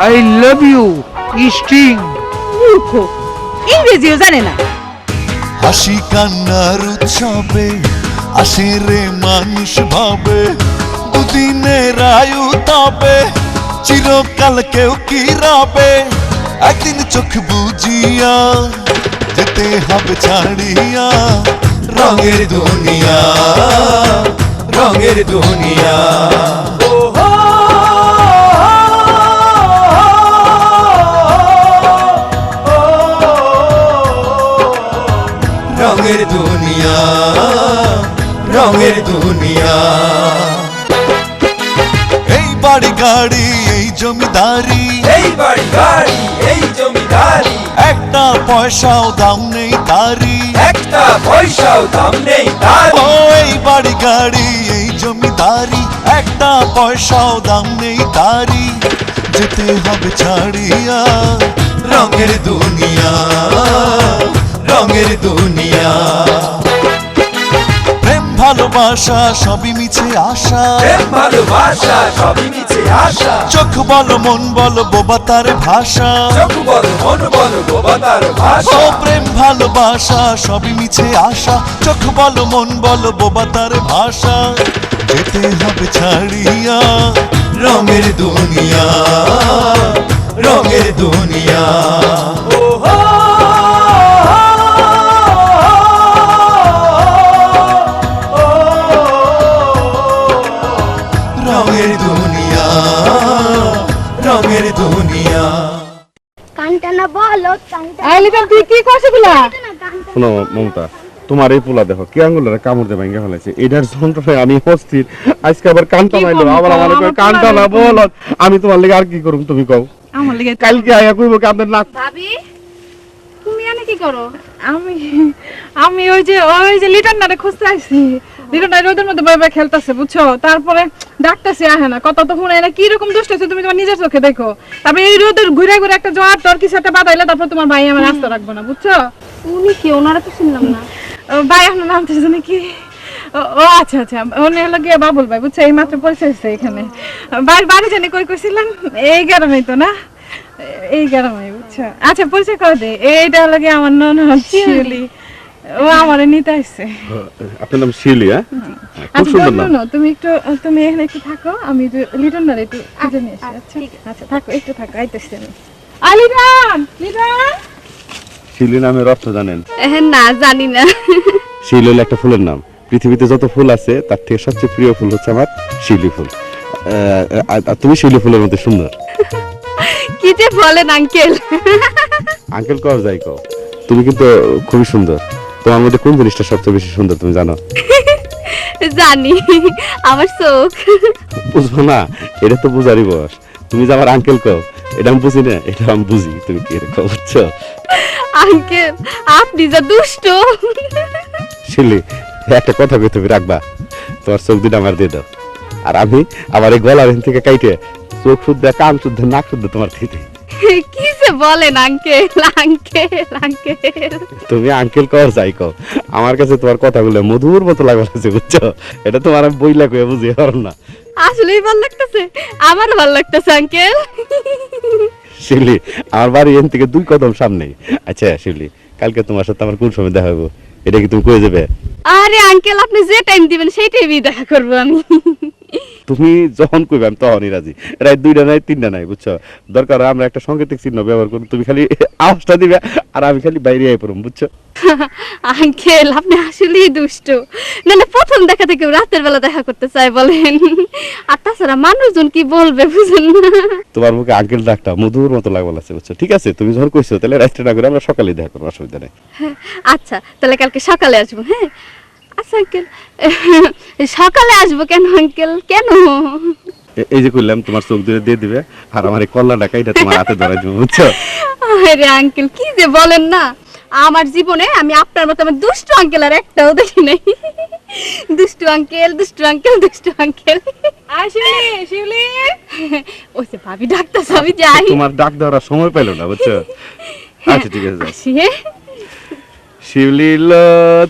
I love you sting. মূর্খ, ইংরেজিও জানে না। হাসি কান্নার উৎসবে আসে রে মানুষ ভাবে, দুদিনের আয়ু তবে চিরকাল কেউ কি রবে। একদিন চোখ বুঝিয়া যেতে হবে ছাড়িয়া রঙের দুনিয়া, রঙের দুনিয়া। রঙের দুনিয়া, রঙের দুনিয়া। এই বাড়ি গাড়ি এই জমিদারি, এই বাড়ি গাড়ি এই জমিদারি, একটা পয়সাও দাম নেই তারি, একটা পয়সাও দাম নেই তার। ও এই বাড়ি গাড়ি এই জমিদারি, একটা পয়সাও দাম নেই তারি, যেতে হবে ছাড়িয়া রঙের দুনিয়া, রঙের দুনিয়া। প্রেম ভালোবাসা সবই মিছে আশা, প্রেম ভালোবাসা সবই মিছে আশা, চোখ বলো মন বলো বোবা তার ভাষা, চোখ বলো মন বলো বোবা তার ও ভাষা। প্রেম ভালোবাসা সবই মিছে আশা, চোখ বলো মন বলো বোবা তার ভাষা, যেতে হবে ছাড়িয়া রঙের দুনিয়া, রঙের দুনিয়া। রঙের দুনিয়া, রঙের দুনিয়া। কান্টানা বলো কান্টানা। আলিকা তুই কি করছিস গুলা? শোনো মমতা, তোমার এই পোলা দেখো কি আঙ্গুলের কামড় দিয়ে ভেঙে ফেলেছে, এটার যন্ত্রণায় আমি অস্থির। আজকে আবার কানটা নাইলো, আবার আমার কানটা না বল। আমি তোমার লেগে আর কি করুম তুমি কও? আমার লেগে কালকে আয়া কইবো কি আপনার নাক। ভাবি তুমি এনে কি করো? আমি আমি ওই যে লিটন নারে খুঁজতে আইছি। লিটন নাই রোদের মধ্যে বই বই খেলতেছে বুঝছো, তারপরে ডাকতেছে আহে না, কত তো শুনে না, কি রকম দুষ্ট হচ্ছে তুমি তোমার নিজের চোখে দেখো। তারপরে এই রোদের ঘুরে ঘুরে একটা জ্বর টর কিছু একটা বাদাইলে তারপর তোমার ভাই আমার রাস্তা রাখবো না বুঝছো। উনি কি ওনারা তো শুনলাম না। ভাই আপনার নাম তো জানি কি? ও আচ্ছা আচ্ছা, উনি হলো গিয়ে বাবুল ভাই বুঝছো, এই মাত্র পরিচয় হচ্ছে এখানে। বাড়ি জানি কই কইছিলেন? এই গ্রামে তো না, এই গ্রামে বুঝছো। আচ্ছা পরিচয় করে দে, এইটা হলো গিয়ে আমার ননদ শিউলি, ও আমারে নিতে আসছে। আপনার নাম শিউলি? হ্যাঁ, খুব আচ্ছা সুন্দর নাম। তুমি এখানে একটু থাকো, আমি লিটন নারে একটু খুঁজে নিয়ে আসি। আচ্ছা আচ্ছা থাকো, একটু থাকো, আইতেছি আমি। লিটন লিটন। শিউলি নামের অর্থ জানেন? না জানি না। শিউলি হলো একটা ফুলের নাম। পৃথিবীতে যত ফুল আছে তার থেকে সবচেয়ে প্রিয় ফুল হচ্ছে আমার শিউলি ফুল। আর তুমি শিউলি ফুলের মধ্যে সুন্দর। কি যে বলেন আঙ্কেল। আঙ্কেল কও যাই কও, তুমি কিন্তু খুবই সুন্দর। তোমার মধ্যে কোন জিনিসটা সবচেয়ে বেশি সুন্দর তুমি জানো? জানি, আমার চোখ। বুঝবো না, এটা তো বুঝারই বয়স। তুমি যে আমার আঙ্কেল কও, এটা আমি বুঝি না, এটা আমি বুঝি। তুমি কি এরকম বুঝছো? আঙ্কেল আপনি যা দুষ্ট। শিলি, একটা কথা কই তুমি রাখবা, তোমার চোখ দুটো আমার দিয়ে দাও, আর আমি আমার এই গলার এখান থেকে কাইটে চোখ শুদ্ধ কান শুদ্ধ নাক শুদ্ধ তোমার দিতে। কি যে বলেন আঙ্কেল আঙ্কেল আঙ্কেল। তুমি আঙ্কেল কও যাই কও, আমার কাছে তোমার কথাগুলো মধুর মতো লাগছে বুঝছো। এটা তোমার আমি বইলা কইয়া বুঝি পারো না। আসলেই ভালো লাগতেছে, আমার ভালো লাগতেছে আঙ্কেল। শিলি, আমার বাড়ি এখান থেকে 2 কদম সামনে। আচ্ছা শিলি, কালকে তোমার সাথে আমার কোন সময় দেখা হইব এটা কি তুমি কয়ে যাবে? আরে আঙ্কেল আপনি যে টাইম দিবেন সেই টাইমেই দেখা করব আমি। তুমি যখন কইবে আমি তখনই রাজি। রাত 2টা নাই 3টা নাই বুঝছো। দরকার আমরা একটা সাংকেতিক চিহ্ন ব্যবহার করব, তুমি খালি আওয়াজটা দিবে আর আমি খালি বাইরে আই পড়ব বুঝছো। আঙ্কেল আপনি আসলেই দুষ্ট। না না, প্রথম দেখা থেকে রাতের বেলা দেখা করতে চাই বলেন, আর তাছাড়া মানুষজন কি বলবে বুঝেন না। তোমার মুখে আঙ্কেল ডাকটা মধুর মতো লাগছে বুঝছো। ঠিক আছে, তুমি যখন কইছো তাহলে রাত্রে না করে আমরা সকালে দেখা করব, অসুবিধা নেই। আচ্ছা তাহলে কালকে সকালে আসবো। হ্যাঁ আচ্ছা আঙ্কেল, সকালে আসবো কেন আঙ্কেল? কেন? এই যে কইলাম তোমার চোখ দিয়ে দিবে আর আমার এই কল্লাটা কাইটা তোমার হাতে ধরাই দিব বুঝছো। আরে আঙ্কেল কি যে বলেন না, আমার জীবনে আমি আপনার মতো আমার দুষ্ট আঙ্কেল আর একটাও দেখি নাই। দুষ্টু আঙ্কেল দুষ্টু আঙ্কেল দুষ্টু আঙ্কেল। আসলে শিউলি, ওই যে ভাবি ডাকতেছে, আমি যাই। তোমার ডাক দেওয়ার সময় পাইলো না বুঝছো। আচ্ছা ঠিক আছে, আসি। হ্যাঁ শিউলিল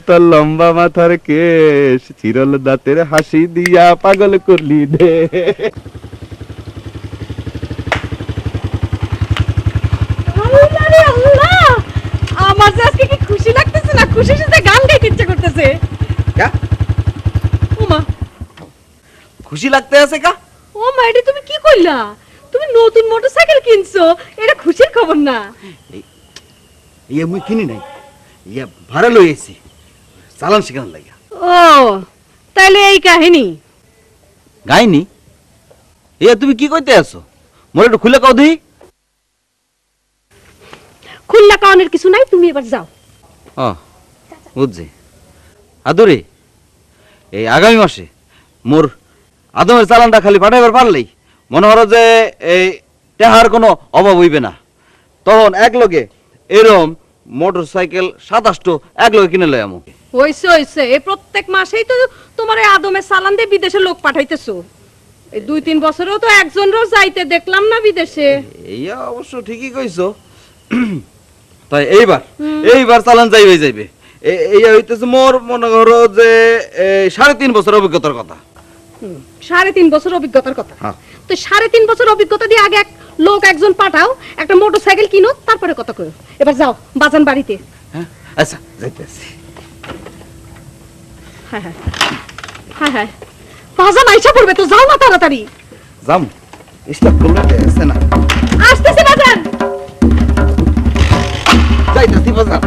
তোর লম্বা মাথার কেশ, চিরল দাঁতের হাসি দিয়া পাগল করলি দে। আমার যে আজকে কি খুশি লাগতেছে না, খুশির সাথে গান গাইতে ইচ্ছে করতেছে। কা ওমা খুশি লাগতে আছে কা? ওমা, এটা তুমি কি কইলা? তুমি নতুন মোটরসাইকেল কিনছো, এটা খুশির খবর না? ইয়ে মুই কিনি নাই, ইয়ে ভাড়া লই আইছি চালান শিখান লাগিয়া। ও তাইলে এই কাহিনী। গাইনি ইয়ে তুমি কি কইতে আছো? মোরে একটু খুলে কও দিই। খুলনা কারণের কিছু নাই, তুমি এবার যাও। ও বুঝছি। আদুরি এই আগামী মাসে মোর আদমের চালানটা খালি পাঠাইবার পারলেই মনে হলো যে এই টাহার কোনো অভাব হইবে না। তখন এক লগে এরম মোটর সাইকেল 27টো এক লগে কিনে লই আমু। হইছে হইছে, এই প্রত্যেক মাসেই তো তোমার এই আদমের চালান দিয়ে বিদেশে লোক পাঠাইতেছো। এই 2-3 বছরেও তো একজনও যাইতে দেখলাম না বিদেশে। এই অবশ্য ঠিকই কইছো। তাই এইবার চালান যাইবে। এই হইতেছে মোর মনে করো যে 3.5 বছর অভিজ্ঞতার কথা। 3.5 বছর অভিজ্ঞতার কথা। হ্যাঁ। তো 3.5 বছর অভিজ্ঞতা দিয়ে আগে একজন পাঠাও, একটা মোটরসাইকেল কিনো, তারপরে কথা কইও। এবার যাও বাজান বাড়িতে। হ্যাঁ আচ্ছা যাইতেছি। হ্যাঁ হ্যাঁ হ্যাঁ হ্যাঁ, বাজান আইসা পড়বে তো, যাও না তাড়াতাড়ি। যাম স্টার্ট করলে আছে না? আসতেছে বাজান। যাইতেছি বাজার।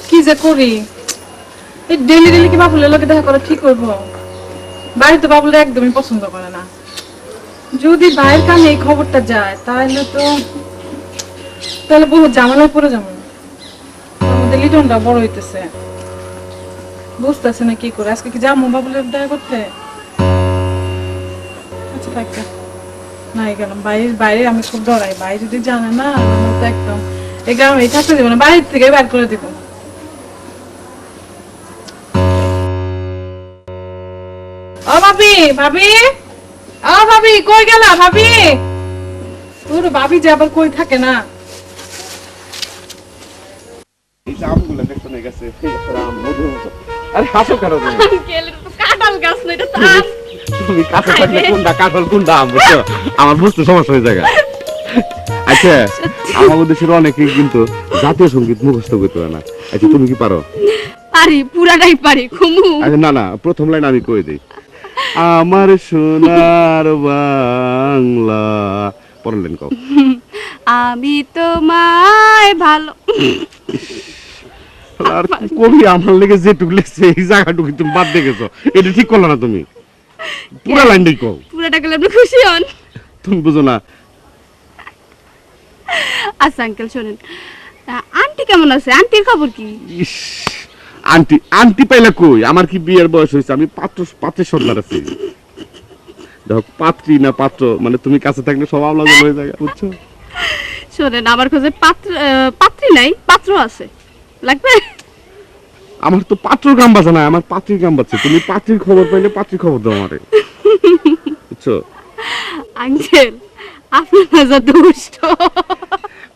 কি যে করি, এই ডেলি কি বাবুলের লোকে দেখা করা ঠিক করবো? বাড়ি তো বাবুলের একদমই পছন্দ করে না। যদি ভাইয়ের কানে এই খবরটা যায় তাহলে বহু ঝামেলায় পড়ে যাবো। আমাদের লিটনটা বড় হইতেছে, বুঝতেছে না কি করে। আজকে কি যাবো বাবুলের দেখা করতে? আচ্ছা থাক, নাই গেলাম। বাইরে আমি খুব ডরাই, বাইরে যদি জানে না আমার তো একদম এই গ্রামে থাকতে দেবো না, বাড়ির থেকে বের করে দেবো। ও ভাবি, কই গেলা ভাবি? তোর ভাবি যে আবার কই থাকে না। এই যে আমগুলো দেখছো না গেছে, আম মধুর মতো। আরে হাসো কেন তুমি? আঙ্কেল, এটা তো কাঁঠাল গাছ না, এটা তো আম। তুমি কাছে থাকলে কোনটা কাঁঠাল কোনটা আম বুঝছো? আমার বুঝতে সমস্যা হয়ে যায়। আচ্ছা আমাদের দেশের অনেকেই কিন্তু জাতীয় সঙ্গীত মুখস্থ করতে পারে না। আচ্ছা তুমি কি পারো? পারি, পুরাটাই পারি। ঘুমু। আচ্ছা না প্রথম লাইন আমি কই দেই। আমার সোনার বাংলা, পরের লাইন কও। আমি তোমায় ভালো। আর কবি আমার লেগে যেটুকু লেগেছে এই জায়গাটুকু তুমি বাদ দিয়ে গেছো, এটা ঠিক করলো না তুমি। পুরা লাইনটাই কও। পুরাটা গেলে আপনি খুশি হন? তুমি বুঝো না। আচ্ছা আঙ্কেল শোনেন, আন্টি কেমন আছে? আন্টির খবর কি? ইস, আন্টি পাইলা কই? আমার কি বিয়ের বয়স হয়েছে? আমি পাত্রের সন্তান আছি। দেখো পাত্রী না পাত্র, মানে তুমি কাছে থাকলে সব আলাদা হয়ে যায়, বুঝছো? শোনেন, আমার কাছে পাত্রী নাই, পাত্র আছে। লাগবে? আমার তো পাত্র গাম বাজা না, আমার পাত্রীর গাম বাজছে। তুমি পাত্রীর খবর পাইলে পাত্রীর খবর দাও আমারে, বুঝছো? আঙ্কেল আপনার মজা দুষ্ট।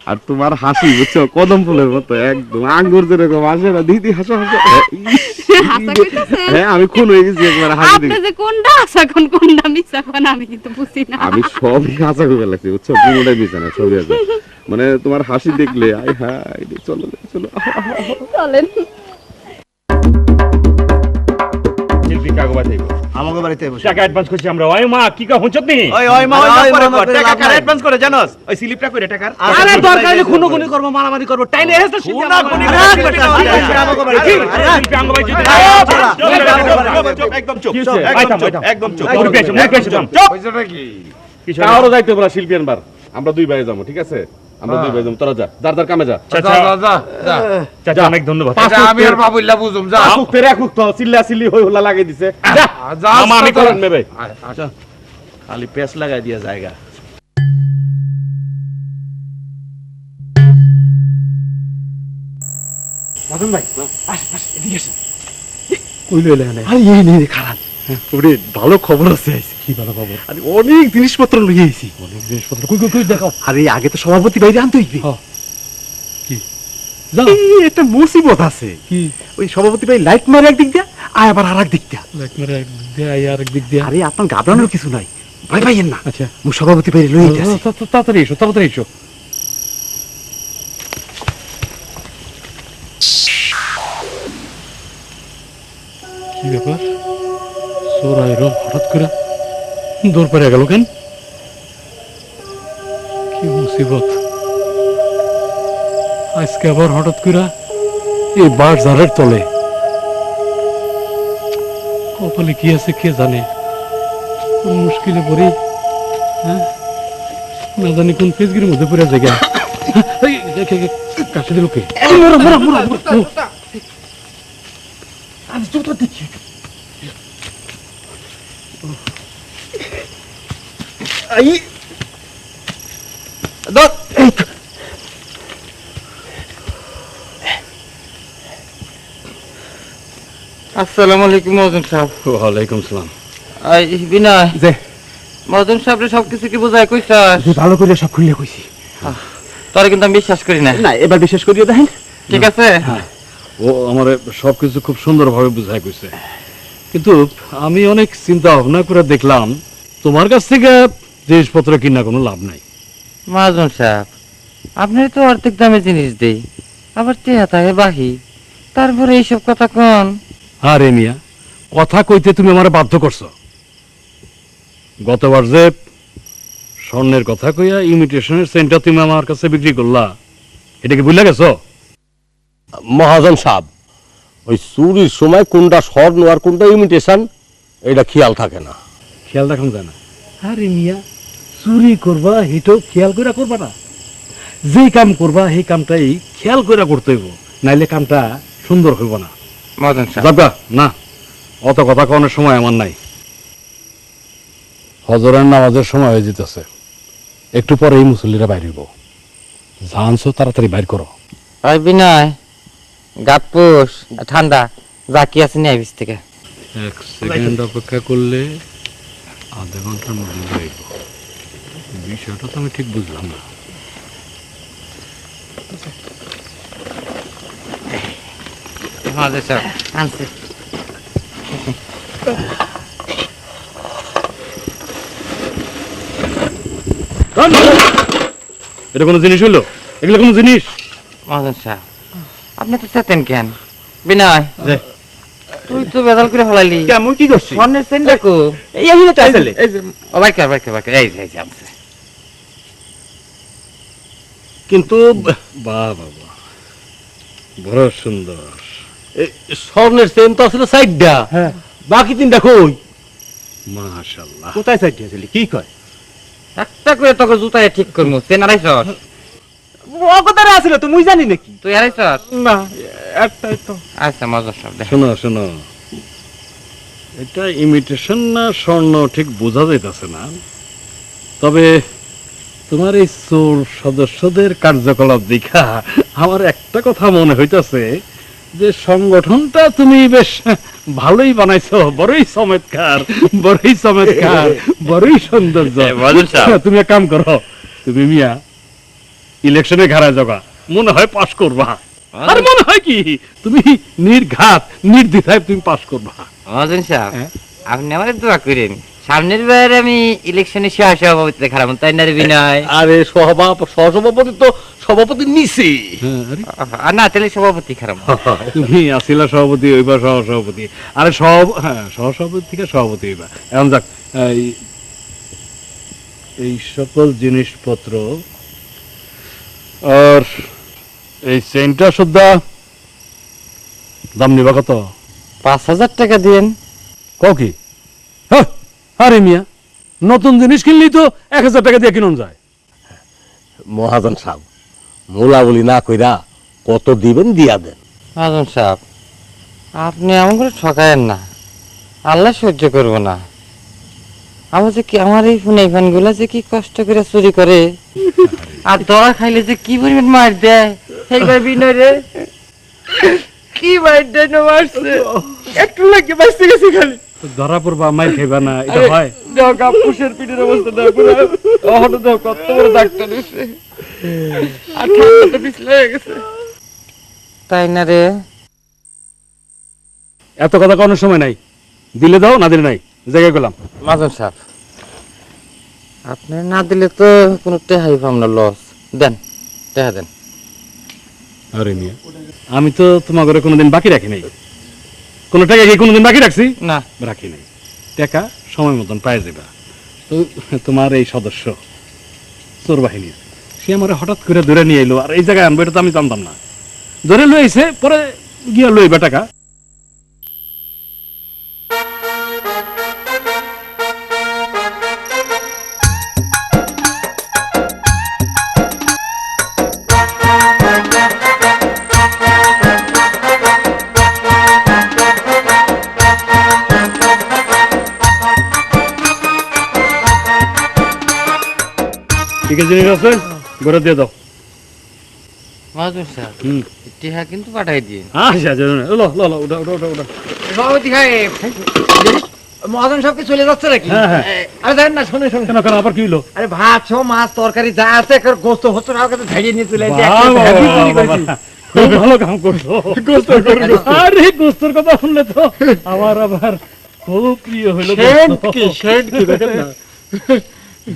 আর তোমার হাসি বুঝছো কদম ফুলের মতো, একদম আঙ্গুর যেরকম হাসে না। দিদি হাসো হাসো। হাসা কইতাছেন? হ্যাঁ আমি খুন হয়ে গেছি একবার হাসি আপনি দেখে। যে কোনটা হাসা কোনটা মিছা কোন আমি কিন্তু বুঝি না। আমি সবই হাসা করে ফেলেছি বুঝছো, কোনোটাই মিশে না, সবই হাসা। মানে তোমার হাসি দেখলে আই হাই চলো চলো। চলেন। শিল্পী কাগো বাজাইবো আমাকে বাড়িতে বসে টাকা অ্যাডভান্স করছি আমরা। ওই মা কি কা হচ্ছে নি? ওই মা টাকা কার অ্যাডভান্স করে জানোস? ওই স্লিপটা কইরে টাকার। আরে দরকার হলে খুনোখুনি করব, মারামারি করব, টাইলে হেস তো শিল্পী আমাকে বাড়িতে। শিল্পী আঙ্গ বাই যদি একদম চুপ একদম চুপ। হইছটা কি? কারো যাইতে বলা শিল্পী আনবার, আমরা দুই ভাই যাবো, ঠিক আছে? আমরা দুই ভাই যাবো, তোরা যা, যার কামে যা। চাচা অনেক ধন্যবাদ। আমি আর বাবুল্লাহ বুঝুম যা। তেরে খুব তো চিল্লা চিল্লি হই হল্লা লাগাই দিছে। যা মামা আমি করেন মে ভাই। খালি পেস লাগাই দিয়া জায়গা। মদন ভাই কই লইলে না? আরে এই নে খারাপ। ওরে ভালো খবর আছে আইছে। কি ভালো খবর? আরে অনেক জিনিসপত্র লইয়ে আইছি। অনেক জিনিসপত্র কই কই কই দেখাও। আরে আগে তো সভাপতি বাইরে আনতে হইবে। কি যাও এই একটা মুসিবত আছে। কি ওই সভাপতি ভাই লাইট মারে একদিক দিয়া, আয় আবার আর একদিক দিয়া। লাইক মেরে একদিক দিয়ে আর একদিক দিয়ে। আরে আপনার ঘাবড়ানোর কিছু নাই, ভয় পাইয়েন না। আচ্ছা মু সভাপতি বাইরে লইয়ে যাচ্ছি। তাড়াতাড়ি এসো, তাড়াতাড়ি এসো। কি ব্যাপার? সোরাই রব হঠাৎ করে দৌড় পেরে গেল কেন? কি মুসিবত! আজকে আবার হঠাৎ করে এই বাস ঝাড়ের তলে। কপালে কি আছে কে জানে? কোন মুশকিলে পড়ি, হ্যাঁ? না জানি কোন ফেসগির মধ্যে পড়ে জায়গা। কাছে দিল কে? আসসালামু আলাইকুম মহাজন সাহেব। ওয়ালাইকুম সালাম। আই বিনয়, যে মহাজন সাহেব সবকিছু কি বোঝায় কইছা? ভালো করে সব খুলে কইছি। তোরে কিন্তু আমি বিশ্বাস করি না। না এবার বিশেষ করিয়ে দেখেন। ঠিক আছে? ও আমার সবকিছু খুব সুন্দরভাবে বুঝাই কইছে, কিন্তু আমি অনেক চিন্তা ভাবনা করে দেখলাম তোমার কাছ থেকে জিনিসপত্র কিনা কোনো লাভ নাই। মহাজন সাহেব, আপনি তো অর্ধেক দামে জিনিস দেই, আবার টেহা থাকে বাহি, তারপরে এইসব কথা কন। আরে মিয়া, কথা কইতে তুমি আমার বাধ্য করছো। গতবার যে স্বর্ণের কথা কইয়া ইমিটেশনের সেন্টার তুমি আমার কাছে বিক্রি করলা, এটা কি ভুলে গেছো? মহাজন সাহেব, ওই চুরির সময় কোনটা স্বর্ণ আর কোনটা ইমিটেশন এটা খেয়াল থাকে না। খেয়াল রাখুন যায় না? আরে মিয়া, চুরি করবা এটাও খেয়াল করে করবা না। যেই কাম করবা সেই কামটাই খেয়াল করে করতে হইব, নাইলে কামটা সুন্দর হইব না। মহাজন সাহেব, যাবা না, অত কথা কওয়ানোর সময় আমার নাই। হজরের নামাজের সময় হয়ে যেতেছে, একটু পরে এই মুসল্লিরা বাইর হইব। জানছো, তাড়াতাড়ি বাইর করো। আই বিনয়, গাতপুস ঠান্ডা যা কি আছে নিয়ে আইবিস থেকে। এক সেকেন্ড অপেক্ষা করলে আধা ঘন্টার মধ্যে যাইব। বিষয়টা তো আমি ঠিক বুঝলাম না। মহাজন সাহেব আনছি। এটা কোনো জিনিস হইলো? এগুলো কোনো জিনিস? মহাজন সাহেব, আপনি তো চেতেন কেন? বিনয়, যে তুই তো বেদাল করে ফেলাইলি। কেমন কি করছি? স্বর্ণের সেন দেখো। এই আহিলে তো আসলে ও বাইকে বাইকে বাইকে এই যে আমছে। কিন্তু বাহ বাবা, বড় সুন্দর। স্বর্ণের চেন তো আসলে সাইডটা, বাকি তিনটা কই? মাশাআল্লাহ। কোথায় চাইতে আসলে কি কয়? একটা করে তোকে জুতায় ঠিক করবো। চেন আড়াইছস? অগতারে আসলে তো মুই জানি নাকি? তুই আড়াইছস? না একটাই তো। আচ্ছা মহাজন সাহেব দেখ। শোনো শোনো, এটা ইমিটেশন না স্বর্ণ ঠিক বোঝা যাইতেছে না, তবে তোমার এই চোর সদস্যদের কার্যকলাপ দেখা আমার একটা কথা মনে হইতেছে যে সংগঠনটা তুমি বেশ ভালোই বানাইছো। বড়ই চমৎকার, বড়ই চমৎকার, বড়ই সৌন্দর্য। তুমি এক কাম করো, তুমি মিয়া ইলেকশনে ঘাড়া জগা, মনে হয় পাশ করবা। আর মনে হয় কি তুমি নির্ঘাত নির্দ্বিধায় তুমি পাশ করবা। মহাজন সাহেব, আপনি আমার দোয়া করেন, সামনের বার আমি ইলেকশনে সভাপতিতে খারাপ, তাই না রে বিনয়? আরে সহসভাপতি তো সভাপতি নিছি। আর না তাহলে সভাপতি খারাপ। তুমি আসিলা সভাপতি, হইবা সহসভাপতি, আরে সহসভাপতি থেকে সভাপতি হইবা। এখন যাক, এই সকল জিনিসপত্র আর এই চেনটা সুদ্ধা দাম নিবা কত? 5,000 টাকা দিন। কও কি? আরে মিয়া, নতুন জিনিস কিনলেই তো 1,000 টাকা দিয়ে কিনুন যায়। মহাজন সাহেব, মোলা বলি না কইরা কত দিবেন দিয়া দেন। মহাজন সাহেব, আপনি এমন করে ঠকায়েন না, আল্লাহ সহ্য করব না। আমার যে কি, আমার এই ফোন গুলা যে কি কষ্ট করে চুরি করে, আর ধরা খাইলে যে কি পরিমাণ মার দেয়। সেইবার বিনয় রে কি মার দেয় না, মারছে একটু লাগে বাঁচতে গেছি খালি। ধরা পড়বা মাইর খাইবা না এটা হয়? দেখো কাপুসের পিঠের অবস্থা দেখো ওহন দেখো কত বড় ডাক্তার এসে আর ঠান্ডাটা পিছলে গেছে। তাই না রে? এত কথা কোনো সময় নাই, দিলে দাও না দিলে নাই, জায়গায় গেলাম। মাজন সাহেব, আপনি না দিলে তো কোনো টেহাই পাম না, লস। দেন, টেহা দেন। আরে মিয়া, আমি তো তোমার ঘরে কোনোদিন বাকি রাখি নাই। কোনো টাকা কি কোনোদিন বাকি রাখছি? না, রাখি নাই। টাকা সময় মতন পাই যাবা। তো তোমার এই সদস্য চোর বাহিনীর, সে আমার হঠাৎ করে ধরে নিয়ে এলো, আর এই জায়গায় আনবো এটা তো আমি জানতাম না। ধরে লই আইছে, পরে গিয়া লইবা টাকা। ঠিক আছে, জিনিস আছে, ঘরে দিয়ে দাও। মাজন সাহেব, হুম, টেহা কিন্তু পাঠাই দিন। আচ্ছা আচ্ছা, লো লো লো, ওটা ওটা ওটা ওটা। সভাপতি সাহেব, মহাজন সাহেবকে চলে যাচ্ছে নাকি? হ্যাঁ, হ্যাঁ। আরে জানেন না, শুনে শুনে। কেন কেন আবার কি হইলো? আরে ভাত ছো মাছ তরকারি যা আছে একটা গোস্ত হচ্ছে না, কাছে ঝাড়িয়ে নিয়ে চলে আসছে। বাহ, বাহ, বাহ, বাহ, বাহ। খুব ভালো কাম করছো। আরে গোস্তর কথা শুনলে তো আমার আবার খুব প্রিয় হইলো। দেখেন না,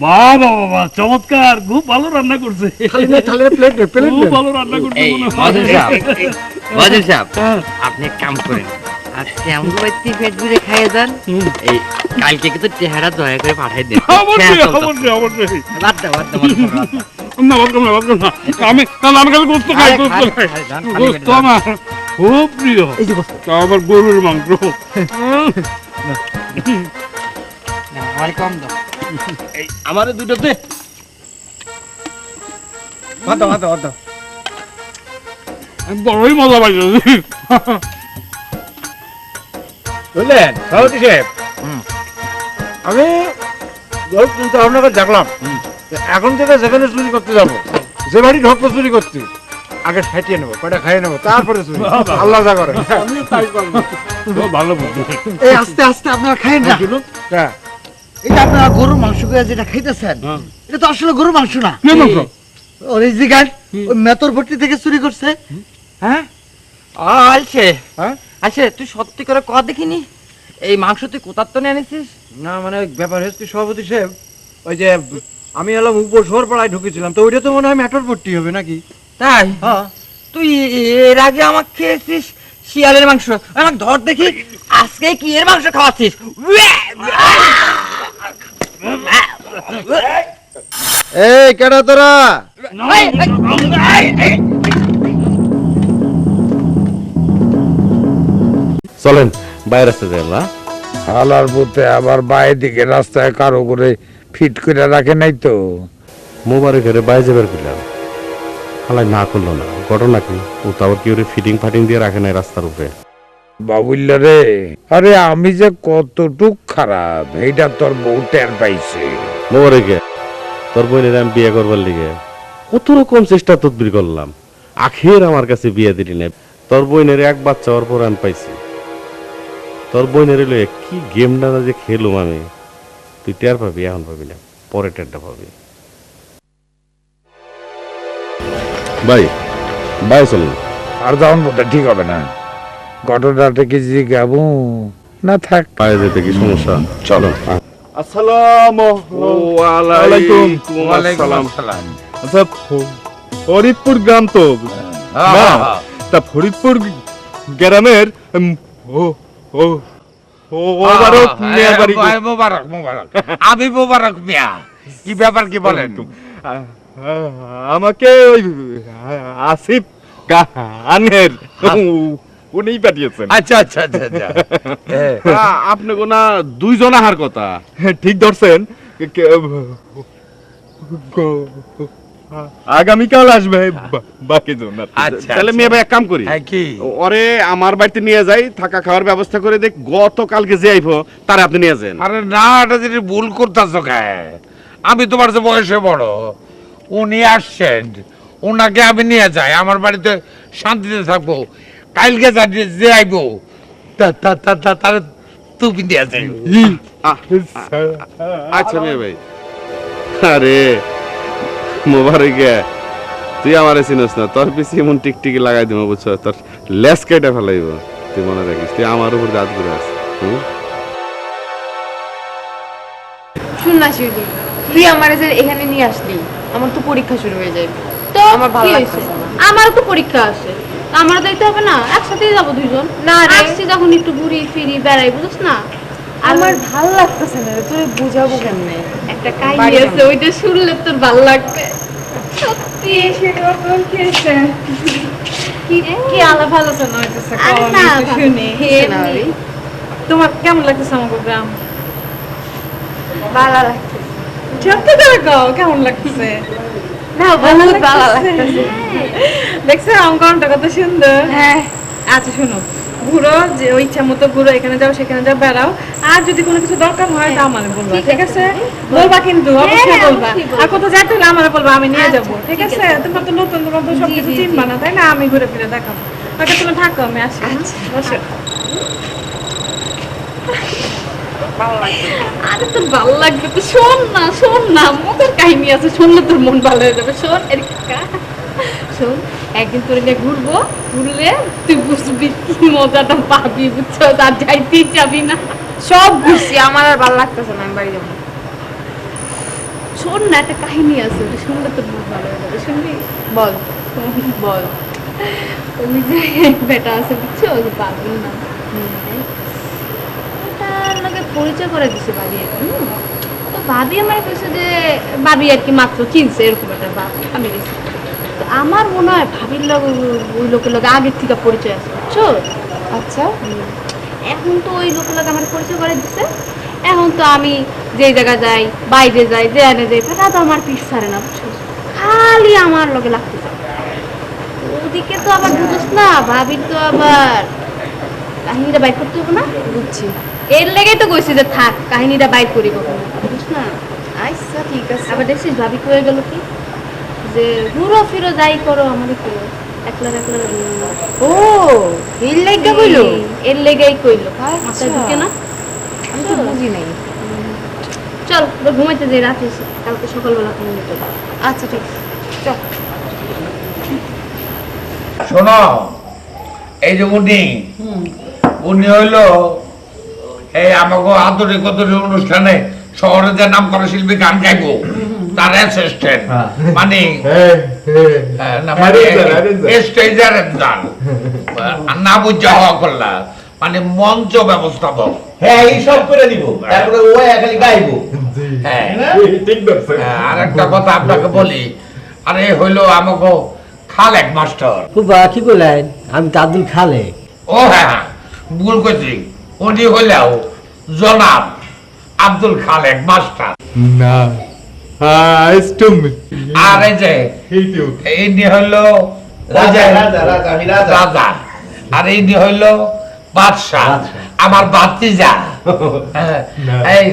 বাহ বাহ বাহ, চমৎকার, খুব ভালো রান্না করছে। খুব ভালো রান্না করছে মনে হয়। মাজন সাহেব, হ্যাঁ। আপনি এক কাম করেন, আজকে আমগো বাড়িতে পেট ভরে খাইয়ে দেন। এই কালকে কিন্তু টেহারা দয়া করে পাঠাই দেন। অবশ্যই অবশ্যই অবশ্যই। বাদ দাও, বাদ দাও, বাদ দাও, বাদ দাও। না বাদ করো না, বাদ করো না। আমি খালি গোস্ত খাই, গোস্ত খাই। গোস্ত আমার খুব প্রিয়। আমার গরুর মাংস। না, আমার কম দাও। আমারে দুটো দে। আমি বড়ই মজা পাইছি। বুঝলেন সভাপতি সাহেব, আমি চিন্তা ভাবনা করে দেখলাম, এখন থেকে যেখানে চুরি করতে যাবো, যে বাড়ি ঢকবো চুরি করতে, আগে সাইটিয়ে নেবো, কয়টা খাইয়ে নেবো, তারপরে চুরি। আল্লাহ যা করে। খুব ভালো বুদ্ধি। এই আস্তে আস্তে আপনারা খাইেন না। এই যে আপনারা গরুর মাংস করে যেটা খাইতেছেন, এটা তো আসলে গরুর মাংস না। কি মাংস? অরিজিনাল ওই মেতর ভর্তি থেকে চুরি করছে। হ্যাঁ? আলছে, হ্যাঁ? আচ্ছা তুই সত্যি করে কথা দেখিনি, এই মাংস তুই কোথার তো নিয়ে এনেছিস? না মানে ব্যাপার হচ্ছে সভাপতি সাহেব, ওই যে আমি এলাম উপশহর পাড়ায় ঢুকেছিলাম, তো ওইটা তো মনে হয় মেটর ভর্তি হবে নাকি? তাই? হ্যাঁ। তুই এর আগে আমাকে খেয়েছিস শিয়ালের মাংস, আমাকে ধর দেখি, আজকে কি এর মাংস খাওয়াচ্ছিস? এই কেডা তোরা? চলেন বাইরে আসতে যাই না। হালার পথে আবার বাইরে দিকে রাস্তায় কারো করে ফিট করে রাখে নাই তো? মোবাইলের ঘরে বাইরে যাবার করলাম, হালাই না করলো না। ঘটনা কি? ও তো আবার কি ওরে ফিটিং ফাটিং দিয়ে রাখে নাই রাস্তার উপরে। বাবুল্লা রে, আরে আমি যে কতটুক খারাপ এইটা তোর বউ টের পাইছে। মোবাইলে তোর বোনের আমি বিয়ে করবার লিগে কত রকম চেষ্টা তদবির করলাম, আখের আমার কাছে বিয়ে দিলি না। তোর বোনের এক বাচ্চা ওর পর আমি পাইছি। তোর বোনের লয়ে কি গেমটা না যে খেলুম আমি, তুই টের পাবি, এখন পাবি না, পরে টেরটা পাবি। ভাই ভাই চলুন। আর যাওয়ান বোধহয় ঠিক হবে না, ঘটনাটা কি জিগাবো না থাক? পায়ে যেতে কি সমস্যা? চলো। আসসালামু আলাইকুম। আসসালাম। আচ্ছা ফরিদপুর গ্রাম তো না? তা ফরিদপুর গ্রামের মোবারক মিয়ার বাড়ি। মোবারক মোবারক, আমি মোবারক মিয়া। কি ব্যাপার কি বলেন? আমাকে ওই আসিফ গানের উনিই পাঠিয়েছেন। আচ্ছা আচ্ছা আচ্ছা আচ্ছা। আপনি কোনা দুইজন আহার কথা ঠিক ধরছেন। আগামীকাল আসবে বাকি জন। তাহলে মেয়ে ভাই এক কাম করি, কি ওরে আমার বাড়িতে নিয়ে যাই, থাকা খাওয়ার ব্যবস্থা করে দেখ। গতকালকে যে আইবো তারে আপনি নিয়ে যান। আরে না, এটা যদি ভুল করতেছ খায়, আমি তোমার যে বয়সে বড়, উনি আসছেন, ওনাকে আমি নিয়ে যাই, আমার বাড়িতে শান্তিতে থাকবো। কালকে যে আইবো তারে টুপি দিয়ে আছে আচ্ছা মেয়ে ভাই আরে মোবারক তুই আমারে চিনস না তোর পিছে এমন টিকটিকি লাগাই দিব বুঝছ তোর লেস কেটে ফেলাইব তুই মনে রাখিস তুই আমার উপর দাঁত করে আস শুন না শিউলি, তুই আমার যে এখানে নিয়ে আসলি, আমার তো পরীক্ষা শুরু হয়ে যাবে। তো আমার ভালো কি লাগছে হয়েছে? না। আমারও তো পরীক্ষা আছে, আমারও দেখতে হবে না, একসাথেই যাবো দুইজন। না রে। আসছি যখন একটু ঘুরি ফিরি বেড়াই, বুঝছ না? আমার ভালো লাগতেছে না রে, তুই বুঝাবো কেমনে? একটা কাহিনী বাড়ি আছে, ওইটা শুনলে তোর ভালো লাগবে। সত্যি সেটা তোর খেয়েছে কি রে? কি আলাপ আলোচনা হইতেছে আরে কম, না, একটু শুনি না রে। তোমার কেমন লাগতেছে আমাকে গ্রাম? ভালো লাগছে। সত্যি করে কও কেমন লাগতেছে? না, বহুত ভালো লাগতেছে। দেখছো অঙ্কনটা কত সুন্দর। হ্যাঁ। আচ্ছা শোনো, ঘুরো, যে ওই ইচ্ছা মতো ঘুরো, এখানে যাও সেখানে যাও, বেড়াও। আর যদি কোনো কিছু দরকার হয় তা আমারে বলবা, ঠিক আছে? বলবা কিন্তু, অবশ্যই হ্যাঁ, বলবা। অবশ্যই বলবো। আর কোথাও যাইতে হলে আমারে বলবা, আমি নিয়ে আচ্ছা, যাবো, ঠিক ঠিক আছে? তোমার তো নতুন, তোমার তো সবকিছু জি, জি, চিনবা জি। না, তাই না? আমি ঘুরে ফিরে দেখাবো। ওকে, তুমি থাকো, আমি আসি। বসো। আরে তোর ভালো লাগবে তো, শোন না মজার কাহিনী আছে, শুনলে তোর মন ভালো হয়ে যাবে। শোন এরিকা, শোন, একদিন তোর নিয়ে ঘুরবো, ঘুরলে তুই বুঝবি কি মজাটা পাবি, বুঝছো? তার যাইতেই যাবি না। সব ঘুরছি, আমার আর ভালো লাগতেছে না, আমি বাড়ি যাবো। শোন না, একটা কাহিনী আছে, ওটা শুনলে তোর মন ভালো হয়ে যাবে। শুনবি? বল। বল। ওই যে বেটা আছে, বুঝছো? ওই যে বাবুল না, ওটার লগে পরিচয় করে দিছে ভাবি আর কি। তো ভাবি আমার কইছে যে ভাবি আর কি মাত্র চিনছে, এরকম একটা ভাবি আমি গেছি। তো আমার মনে হয় ভাবির লগে ওই লোকের লগে আগের থেকে পরিচয় আছে, বুঝছো? আচ্ছা। এখন তো ওই লোকের লগে আমার পরিচয় করে দিছে। এখন তো আমি যে জায়গা যাই, বাইরে যাই, যেখানে যাই, তারা তো আমার পিছ ছাড়ে না, বুঝছো? খালি আমার লগে লাগতে চায়। ওদিকে তো আবার বুঝছ না, ভাবির তো আবার কাহিনীটা বাইর করতে হবে না, বুঝছি। এর লেগেই তো কইছি যে থাক, কাহিনীটা বাইর করি কখনো, বুঝছ না? আচ্ছা, ঠিক আছে। আবার দেখছিস ভাবি কয়ে গেল কি যে ঘুরো ফিরো যাই করো আমাদের করো, একলা একলা ও, এই লাইগা কইলো? এর লেগেই কইলো। আচ্ছা। মাথায় ঢুকে না? আমি তো বুঝি নাই। চল এবার ঘুমাইতে যাই, রাত হয়েছে, কালকে সকালবেলা তুমি নিতে যাবো। আচ্ছা, ঠিক আছে, চল। শোনো, এই যে উনি হইলো এই আমাকে আন্তরিকতার অনুষ্ঠানে শহরে যে নাম করা শিল্পী গান গাইবো তার অ্যাসিস্ট্যান্ট, মানে স্টেজার না বুঝা হওয়া করলা, মানে মঞ্চ ব্যবস্থাপক। হ্যাঁ, এই সব করে দিব, তারপরে ও খালি গাইবো। হ্যাঁ, ঠিক বলছো। আর একটা কথা আপনাকে বলি, আরে হইলো আমাকে খালেক মাস্টার। খুবা কি কইলেন? আমি তো আব্দুল খালে। ও হ্যাঁ, ভুল করছি, উনি হইলেও জনাব আব্দুল খালেক মাস্টার। না, আর এই যে ইনি হইলো রাজা, রাজা, রাজা, আমি রাজা। রাজা, আর ইনি হইলো বাদশাহ, আমার বাতিজা। হ্যাঁ, এই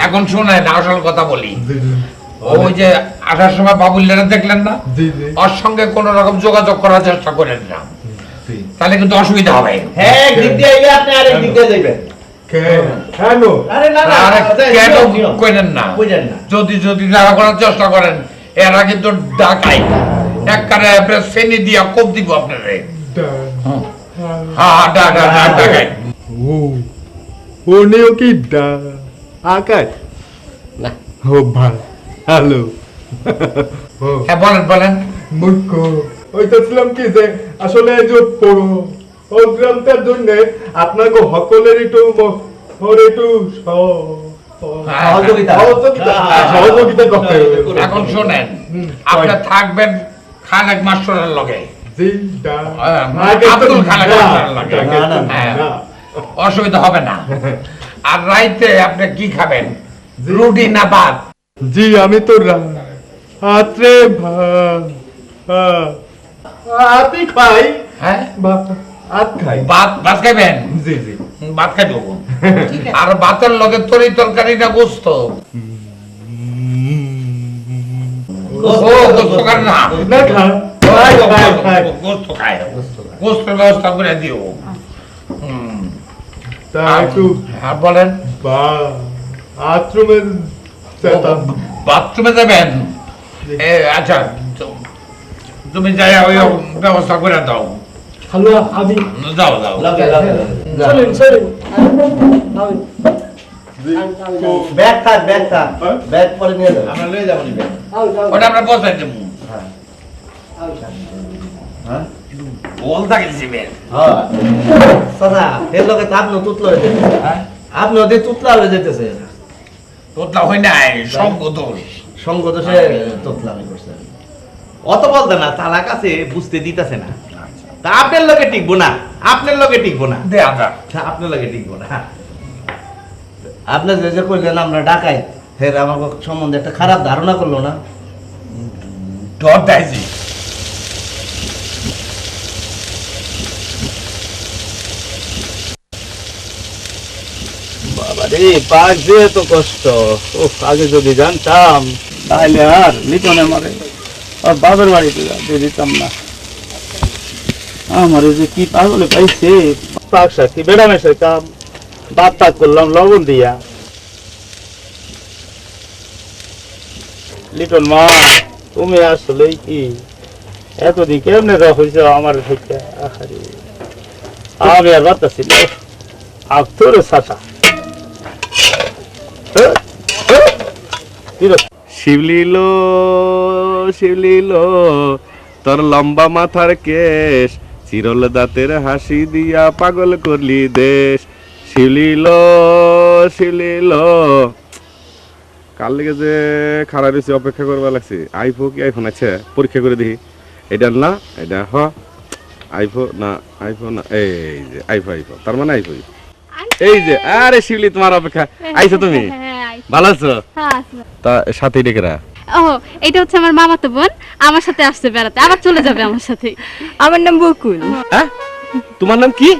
এখন শুনেন আসল কথা বলি, ওই যে আসার সময় বাবুল্লারা দেখলেন না, ওর সঙ্গে কোন রকম যোগাযোগ করার চেষ্টা করেন না, তাহলে কিন্তু অসুবিধা হবে। হ্যাঁ, একদিক দিয়ে আইলে আপনি আরেক দিক দিয়ে যাইবেন। আরে না না, আরে কেন নিয়ম। কইলেন না? বুঝেন না। যদি দেখা করার চেষ্টা করেন, এরা কিন্তু ডাকাই একবারে আপনার শ্রেণী দিয়া কোপ দিব আপনারে। হ্যাঁ, ডাকাই। উনিও কি আকাশ না। ও ভাই, হ্যালো। হ্যাঁ, বলেন। মুখ্য ওইটাছিলাম কি যে আসলে এই যে প্রোগ্রামটার জন্য আপনাকে সকলের একটু সহযোগিতা করতে হবে। এখন শোনেন, আপনি থাকবেন খালেক মাস্টারের লগে, আব্দুল খালেক মাস্টারের লগে। হ্যাঁ, অসুবিধা হবে না। আর রাইতে আপনি কি খাবেন, রুটি না ভাত? জি, আমি তো রাত্রে ভাতই খাই। হ্যাঁ, ভাত খাই। ভাত খাইবেন? জি জি, ভাত খাইব। আর ভাতের লগে তরি তরকারি না গোস্ত? গোস্ত খান না? না খা গোস্ত খায়, গোস্তের ব্যবস্থা করে দিও। তা একটু হ্যাঁ বলেন। বাথরুমের বাথরুমে যাবেন? আচ্ছা, তুমি যাই ওই ব্যবস্থা করে দাও। হ্যালো আমি যাও যাও। চলেন চলেন ব্যাগ থাক ব্যাগ পরে নিয়ে যাবে। আমরা লয়ে যাবো ব্যাগ, ওটা আমরা পৌঁছাই দেবো। হ্যাঁ বল থাকে দিবেন। হ্যাঁ সাদা এর লগে তো আপনি তুতলা হয়ে যেতেছে। আপনি ওদের তুতলা হয়ে যেতেছে। তোতলা হয় নাই, সঙ্গ দোষ। সঙ্গ দোষে তুতলামি করছেন। অত বলতে না, তালাক আছে বুঝতে দিতেছে না। তা আপনার লগে টিকবো না, আপনার লগে টিকবো না, দে আদা আপনার লগে টিকবো না। আপনি যে কইলেন আমরা ডাকাই, ফের আমার সম্বন্ধে একটা খারাপ ধারণা করলো না? ডর দেয়ছি। বাবা রে, পাক যে এত কষ্ট, আগে যদি জানতাম তাহলে আর লিটনে মারে আর বাবার বাড়িতে দিয়ে দিতাম না। আমার যে কি পাগলে পাইছে, পাক সাথী বেড়া মেশাই কাম, ভাত পাক করলাম লবণ দিয়া। লিটন মা, তুমি আসলে কি এতদিন কেমনে হয়েছ আমার থেকে? আমি আর বাতাসি না, তোর সাথা শিবলিলো শিবলিলো, তোর লম্বা মাথার কেশ, চিরল দাঁতের হাসি দিয়া পাগল করলি দেশ। শিবলিলো শিবলিলো, কার লেগে যে খারাপ বেশি অপেক্ষা করবা লাগছে। আইফো কি আইফোন আছে? পরীক্ষা করে দেখি। এটা না, এটা হ আইফো না, আইফো না, এই যে আইফো, আইফো তার মানে আইফো। এই যে আরে শিবলি, তোমার অপেক্ষা। আইছো তুমি? ভালো আছো? তা সাথে ডেকেরা? ও, এটা হচ্ছে আমার মামাতো বোন, আমার সাথে আসছে বেড়াতে, আবার চলে যাবে আমার সাথে। আমার নাম বকুল। হ্যাঁ, তোমার নাম কি?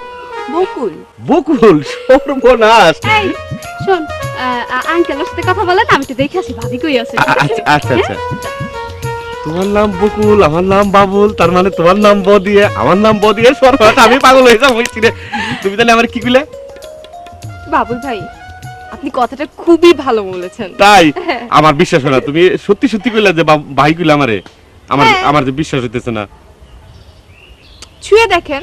বকুল। বকুল? সর্বনাশ। এই শোন, আঙ্কেলের সাথে কথা বলেন, আমি তো দেখে আসি ভাবি কই আছে। আচ্ছা আচ্ছা আচ্ছা, তোমার নাম বকুল, আমার নাম বাবুল, তার মানে তোমার নাম ব দিয়ে আমার নাম ব দিয়ে সর্বনাশ, আমি পাগল হয়ে যাবো। তুমি তাহলে আমার কি কইলে? বাবুল ভাই, আপনি কথাটা খুবই ভালো বলেছেন। তাই? আমার বিশ্বাস হয় না, তুমি সত্যি সত্যি কইলা যে ভাই কইলা আমারে? আমার আমার যে বিশ্বাস হইতেছে না। ছুঁয়ে দেখেন।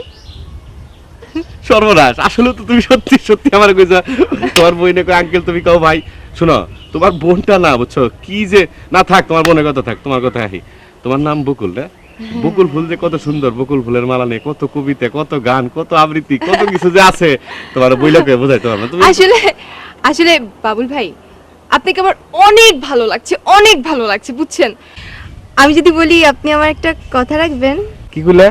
সর্বনাশ, আসলে তো তুমি সত্যি সত্যি আমার কইছা। তোমার বইনে কই আঙ্কেল, তুমি কও ভাই। শুনো, তোমার বোনটা না বুঝছো কি যে, না থাক তোমার বোনের কথা থাক, তোমার কথা আহি। তোমার নাম বকুল না? বকুল ফুল যে কত সুন্দর, বকুল ফুলের মালা নিয়ে কত কবিতা, কত গান, কত আবৃত্তি, কত কিছু যে আছে, তোমার বইলাকে বোঝাইতে পারবো না। তুমি আসলে বাবুল ভাই, আপনাকে আমার অনেক ভালো লাগছে, অনেক ভালো লাগছে, বুঝছেন? আমি যদি বলি আপনি আমার একটা কথা রাখবেন। কি কইলে?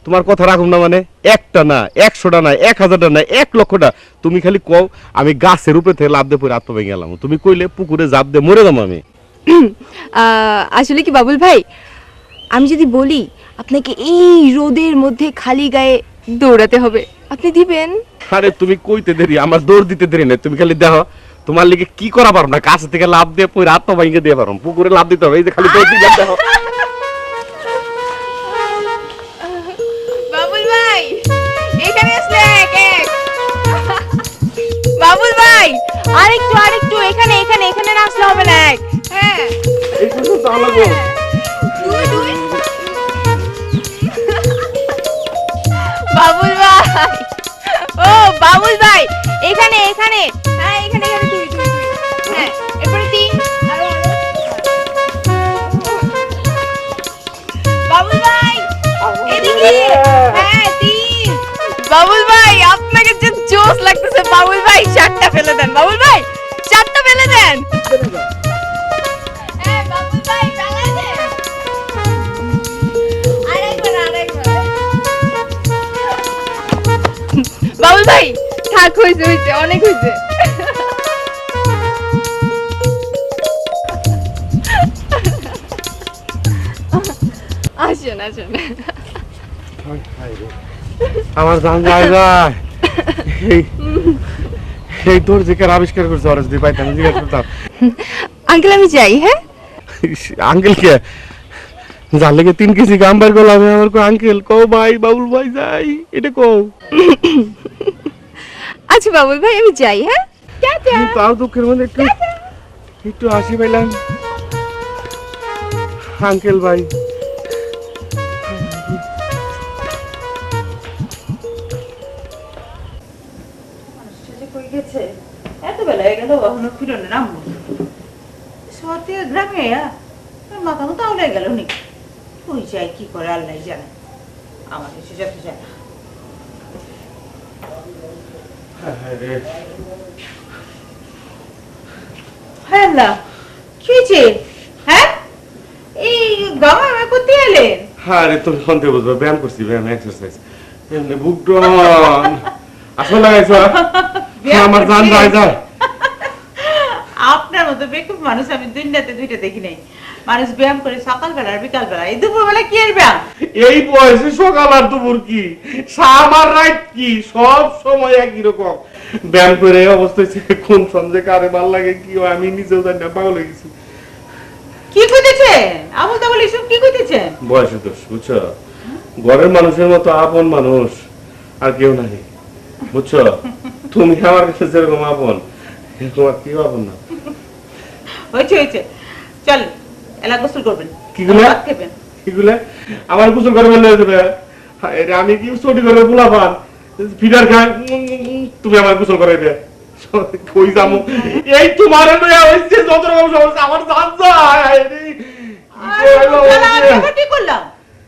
তোমার কথা রাখুম না মানে? একটা না, 100টা না, 1000টা না, 1 লক্ষটা। তুমি খালি কও, আমি গাছের উপরে থেকে লাফ দিয়ে পড়ে আত্মভেঙে গেলাম। তুমি কইলে পুকুরে জাপ দিয়ে মরে যাবো আমি। আসলে কি বাবুল ভাই, আমি যদি বলি আপনাকে এই রোদের মধ্যে খালি গায়ে দৌড়াতে হবে, আপনি দিবেন? আরে তুমি কইতে দেরি, আমার দৌড় দিতে দেরি না। তুমি খালি দেখো তোমার লিগে কি করা পারো না। গাছ থেকে লাফ দিয়ে পড়ে আত্মভেঙে দিয়ে পারো, পুকুরে লাফ দিতে হবে। এই যে খালি দৌড় দিয়ে দেখো। বাবুল ভাই, এখানে আসলে বাবুল ভাই, আরেকটু এখানে এখানে এখানে না আসলে হবে না। হ্যাঁ, এই শুধু চালাবো। দুই বাবুল ভাই, ও বাবুল ভাই, এখানে এখানে, হ্যাঁ এখানে এখানে, দুই হ্যাঁ, এরপরে 3, বাবুল ভাই এদিকে, হ্যাঁ 3। বাবুল ভাই, আপনাকে যে জোশ লাগতেছে বাবুল ভাই, 4টা ফেলে দেন বাবুল ভাই, 4টা ফেলে দেন। হ্যাঁ বাবুল ভাই, চালাই দেন। আরেকবার। বাবুল ভাই থাক, হয়েছে অনেক হয়েছে। আসেন আসেন। আমার জান যায় যায়। এই তোর যে কার আবিষ্কার করছে, ওরা যদি পাইতাম জিজ্ঞাসা করতাম। আঙ্কেল আমি যাই। হ্যাঁ আঙ্কেল কে যার লেগে 3 কেজি গাম বার করলাম, আমার কো আঙ্কেল কও ভাই, বাবুল ভাই যাই, এটা কও। আচ্ছা বাবুল ভাই আমি যাই, হ্যাঁ টাটা। তাও দুঃখের মধ্যে একটু একটু হাসি পেলাম। আঙ্কেল ভাই এত বেলা হয়ে গেল এখনো ফিরনে নামবো শহর থেকে গ্রামে মাথা মতো আউলে গেল নি ওই যাই কি করে আল্লাহ জানে আমাদের সে যেতে জানে হ্যাঁ আল্লাহ কি হয়েছে হ্যাঁ এই গামা করতে এলেন? হ্যাঁ রে তোর ফোনতে বুঝবো ব্যায়াম করছি ব্যায়াম এক্সারসাইজ এমনি বুক ডন আসলে লাগাইছো আমার জান যায় যায় আপনার মতো বেকুব মানুষ আমি দুইটাতে দুইটা দেখি নাই মানুষ ব্যায়াম করে সকালবেলা আর বিকালবেলা এই দুপুরবেলা কি আর ব্যায়াম এই বয়সে সকাল আর দুপুর কি সামার রাত কি সব সময় একই রকম ব্যায়াম করে অবস্থায় কোন সন্ধ্যে কারে ভাল লাগে কি হয় আমি নিজেও জানি না পাগল হয়ে গেছি কি কইতেছেন আবল তাবল এসব কি কইতেছেন বয়সে দোষ বুঝছো ঘরের মানুষের মতো আপন মানুষ আর কেউ নাই বুঝছো তুমি আমার কাছে যেরকম আপন এরকম আর কেউ আপন না হয়েছে হয়েছে চল এলা গোসল করবেন কিগুলা ভাত খাবেন কিগুলা আমার গোসল করবেন না দেবে আরে আমি কি ছুটি করে পোলা পান ফিডার খান তুমি আমার গোসল করে দে কই যামু এই তোমার লয়া হইছে যত রকম সমস্যা আমার জান যায় কি করলাম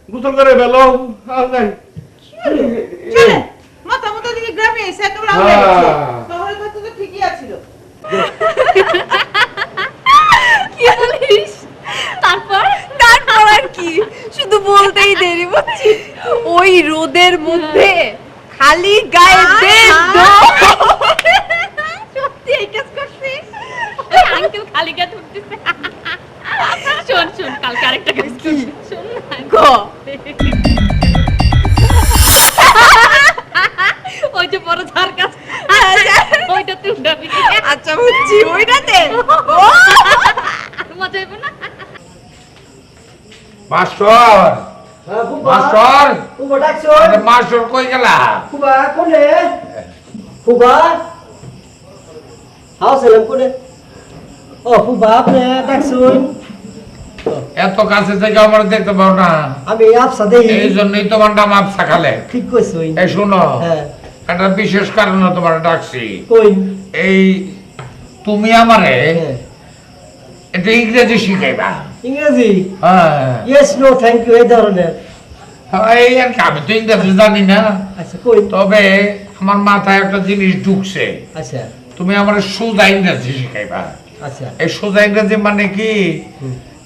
গোসল করে বেলো আর নাই চলে মাথা মতো দিকে গ্রামে এসে একেবারে আউলে গেছে শহরের কথা তো ঠিকই আছিল কি বলিস তারপর তারপর আর কি শুধু বলতেই দেরি বুঝছি ওই রোদের মধ্যে খালি গায়ে দেব সত্যি এই কাজ করছিস আঙ্কেল খালি গায়ে ধরতেছে শোন শোন কালকে আরেকটা কাজ করছিস শোন না গো ওই যে বড় ঝাড় গাছ ওইটা তুই উঠাবি আচ্ছা বুঝছি ওইটাতে মজা হবে না মাস্টার মাস্টার মাস্টার কই গেলা ফুবা কোনে ফুবা হাও সেলাম কোনে ও ফুবা আপনি ডাকছুন এত কাছে থেকে আমার দেখতে পাও না আমি আপসা দেখি এই জন্যই তোমার নাম আপসা খালে ঠিক কইছুন এই শুনো হ্যাঁ একটা বিশেষ কারণে তোমার ডাকছি কই এই তুমি আমারে এটা ইংরেজি শিখাইবা ইংরেজি হ্যাঁ ইয়েস নো থ্যাংক ইউ এই ধরনের এই আর কি, আমি তো ইংরেজি জানি না আচ্ছা কই তবে আমার মাথায় একটা জিনিস ঢুকছে আচ্ছা তুমি আমার সোজা ইংরেজি শিখাইবা আচ্ছা এই সোজা ইংরেজি মানে কি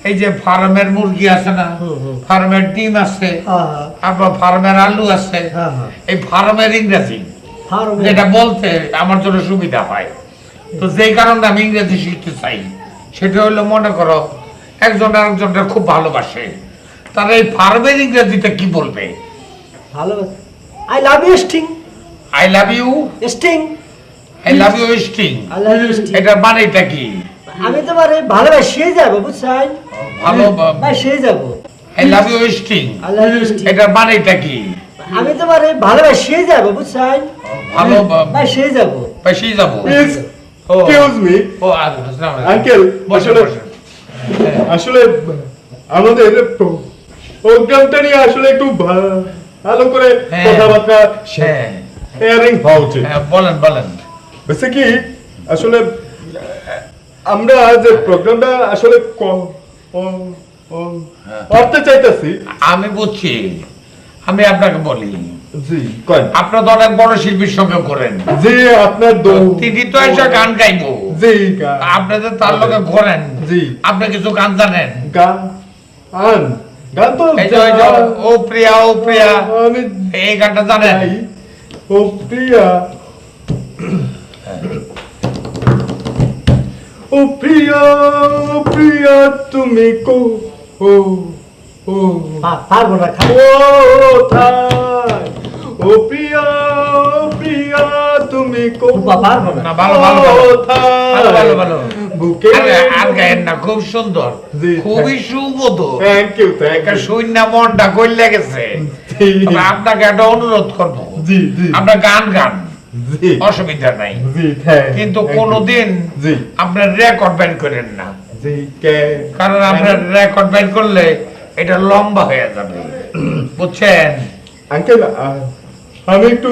এই যে ফার্মের মুরগি আছে না ফার্মের ডিম আছে তারপর ফার্মের আলু আছে এই ফার্মের ইংরেজি যেটা বলতে আমার জন্য সুবিধা হয় তো যেই কারণে আমি ইংরেজি শিখতে চাই সেটা হলো মনে করো একজন আরেকজনটা খুব ভালোবাসে তারা এই ফার্মের ইংরেজিতে কি বলবে ভালো I love you sting I love you sting I love you sting I love you sting এটা মানেটা কি আমি তোমারে ভালোবাসিয়ে যাব বুঝছেন ভালো বাসিয়ে যাব I love you sting I love you sting এটা মানেটা কি আমি তোমারে ভালোবাসিয়ে যাব বুঝছেন ভালো বাসিয়ে যাব বাসিয়ে যাব এক্সকিউজ মি ও আসসালাম আঙ্কেল আসলে আসলে আমাদের প্রোগ্রামটা নিয়ে আসলে একটু ভালো করে কথাবার্তা শেয়ারিং হওয়া উচিত বলেন বলেন বেশি কি আসলে আমরা যে প্রোগ্রামটা আসলে করতে চাইতেছি আমি বুঝছি আমি আপনাকে বলি জি কই আপনারা তো অনেক বড় শিল্পীর সঙ্গে করেন জি আপনার তিনি তো এসে গান গাইবো জি আপনাদের তার লগে ঘোরেন জি আপনি কিছু গান জানেন গান গান তো এই যে ও প্রিয়া আমি এই গানটা জানেন ও প্রিয়া ও প্রিয়া তুমি কো ও পারবো না ও প্রিয়া তুমি কো পারবো না ভালো ভালো ভালো ভালো বুকে আর গায়েন না খুব সুন্দর খুবই সুমধুর থ্যাংক ইউ একটা শূন্য মনটা গলে গেছে আপনাকে একটা অনুরোধ করবো জি জি আমরা গান গান অসুবিধা নাই কিন্তু কোনোদিন আপনার রেকর্ড বের করেন না কারণ আপনার রেকর্ড বের করলে এটা লম্বা হয়ে যাবে বুঝছেন আঙ্কেল আমি একটু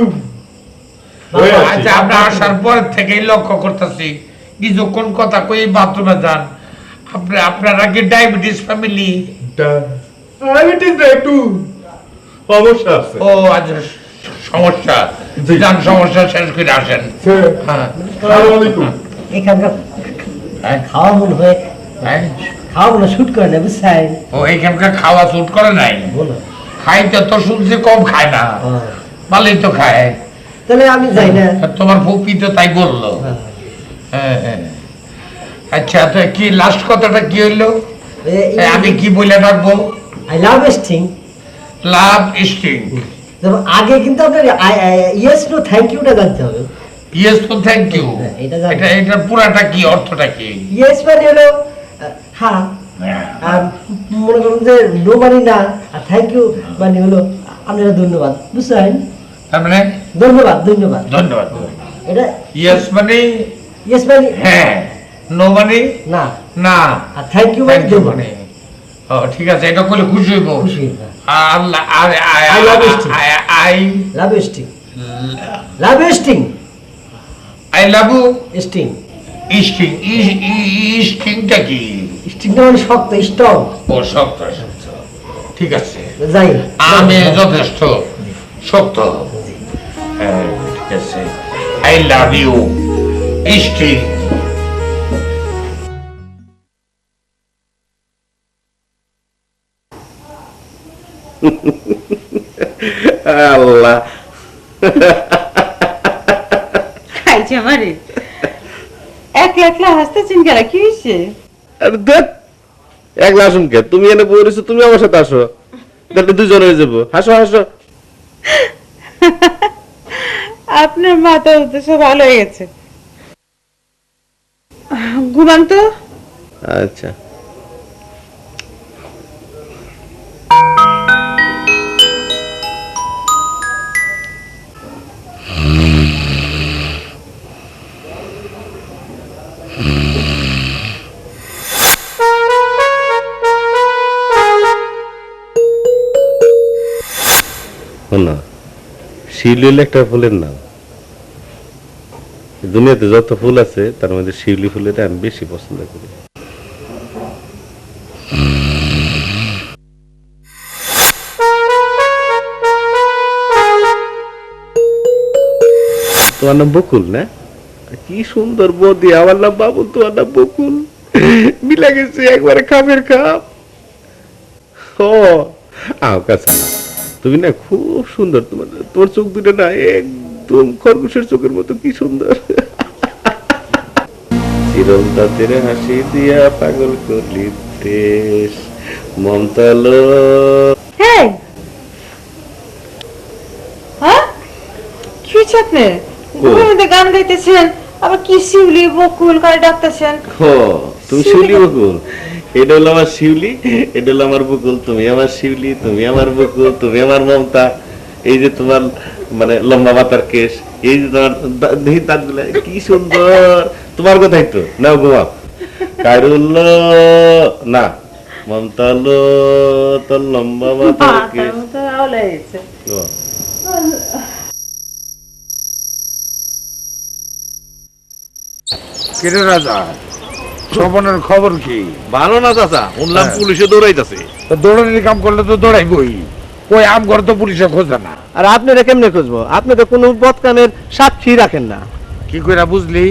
আচ্ছা আপনার আসার পর থেকেই লক্ষ্য করতেছি কিছুক্ষণ কথা কই বাথরুমে যান আপনারা কি ডায়াবেটিস ফ্যামিলি ডায়াবেটিস একটু সমস্যা আছে ও আচ্ছা সমস্যা যান সমস্যা শেষ করে আসেন হ্যাঁ আসসালামু আলাইকুম এখানকার খাওয়া মনে হয় খাওয়া মনে শুট করে না বুঝছেন ও এখানকার খাওয়া শুট করে নাই খাইতে তো শুনছি কম খায় না ভালোই তো খায় তাহলে আমি যাই না তোমার ফুপি তো তাই বললো হ্যাঁ হ্যাঁ আচ্ছা তো কি লাস্ট কথাটা কি হইলো আমি কি বলে রাখবো I love sting love sting আগে কিন্তু আপনার ইয়েস নো থ্যাংক ইউটা জানতে হবে ইয়েস তো থ্যাংক ইউ এটা এটা পুরাটা কি অর্থটা কি ইয়েস মানে হলো হ্যাঁ আর মনে করুন যে নো মানে না আর থ্যাংক ইউ মানে হলো আপনারা ধন্যবাদ বুঝছেন তার মানে ধন্যবাদ ধন্যবাদ ধন্যবাদ এটা ইয়েস মানে ইয়েস মানে হ্যাঁ নো মানে না না আর থ্যাংক ইউ মানে মানে ও ঠিক আছে এটা করলে খুশি হইব খুশি আল্লাহ I love sting I love sting love sting I love sting sting স্টিংটা কি স্টিংটা মানে শক্ত স্ট্রং ও শক্ত শক্ত ঠিক আছে যাই আমি যথেষ্ট শক্ত হ্যাঁ ঠিক আছে আই লাভ ইউ স্টিং আল্লাহ খাইছে আমারে একলা একলা হাসতেছেন কেন কি হয়েছে আরে দেখ একলা আসুন কে তুমি এনে বই রয়েছো তুমি আমার সাথে আসো তাহলে দুজন হয়ে যাবো হাসো হাসো আপনার মাথা তো ভালো হয়ে গেছে ঘুমান তো আচ্ছা না শিউলি হলো একটা ফুলের নাম দুনিয়াতে যত ফুল আছে তার মধ্যে শিউলি ফুলের আমি বেশি পছন্দ করি তোমার নাম বকুল না কি সুন্দর বৌদি আমার নাম বাবুল তোমার নাম বকুল মিলা গেছে একবারে খাপের খাপ ও আও কাছে না তুমি না খুব সুন্দর তোমার চোখ দুটো না একদম খরগোশের চোখের মতো কি সুন্দর চিরল দাঁতের হাসি দিয়া পাগল করলি দেশ মমতালো হ্যাঁ হ্যাঁ কি হয়েছে আপনার ঘুমের মধ্যে গান গাইতেছেন আবার কি শিউলি বকুল করে ডাকতেছেন ও তুমি শিউলি বকুল এটা হলো আমার শিউলি এটা হলো আমার বকুল তুমি আমার শিউলি তুমি আমার বকুল তুমি আমার মমতা এই যে তোমার মানে লম্বা মাথার কেশ এই যে তোমার দেহি দাঁতগুলা কি সুন্দর তোমার কথাই তো নাও ঘুমাও কারুল্ল না মমতালো তোর লম্বা মাথার কেশ কিরে রাজা শোভনের খবর কি ভালো না চাচা শুনলাম পুলিশে দৌড়াইতেছে দৌড়ানির কাম করলে তো দৌড়াইবই কই আম ঘর তো পুলিশে খোঁজে না আর আপনারা কেমনে খুঁজবো আপনি তো কোনো বদকামের সাক্ষী রাখেন না কি কইরা বুঝলি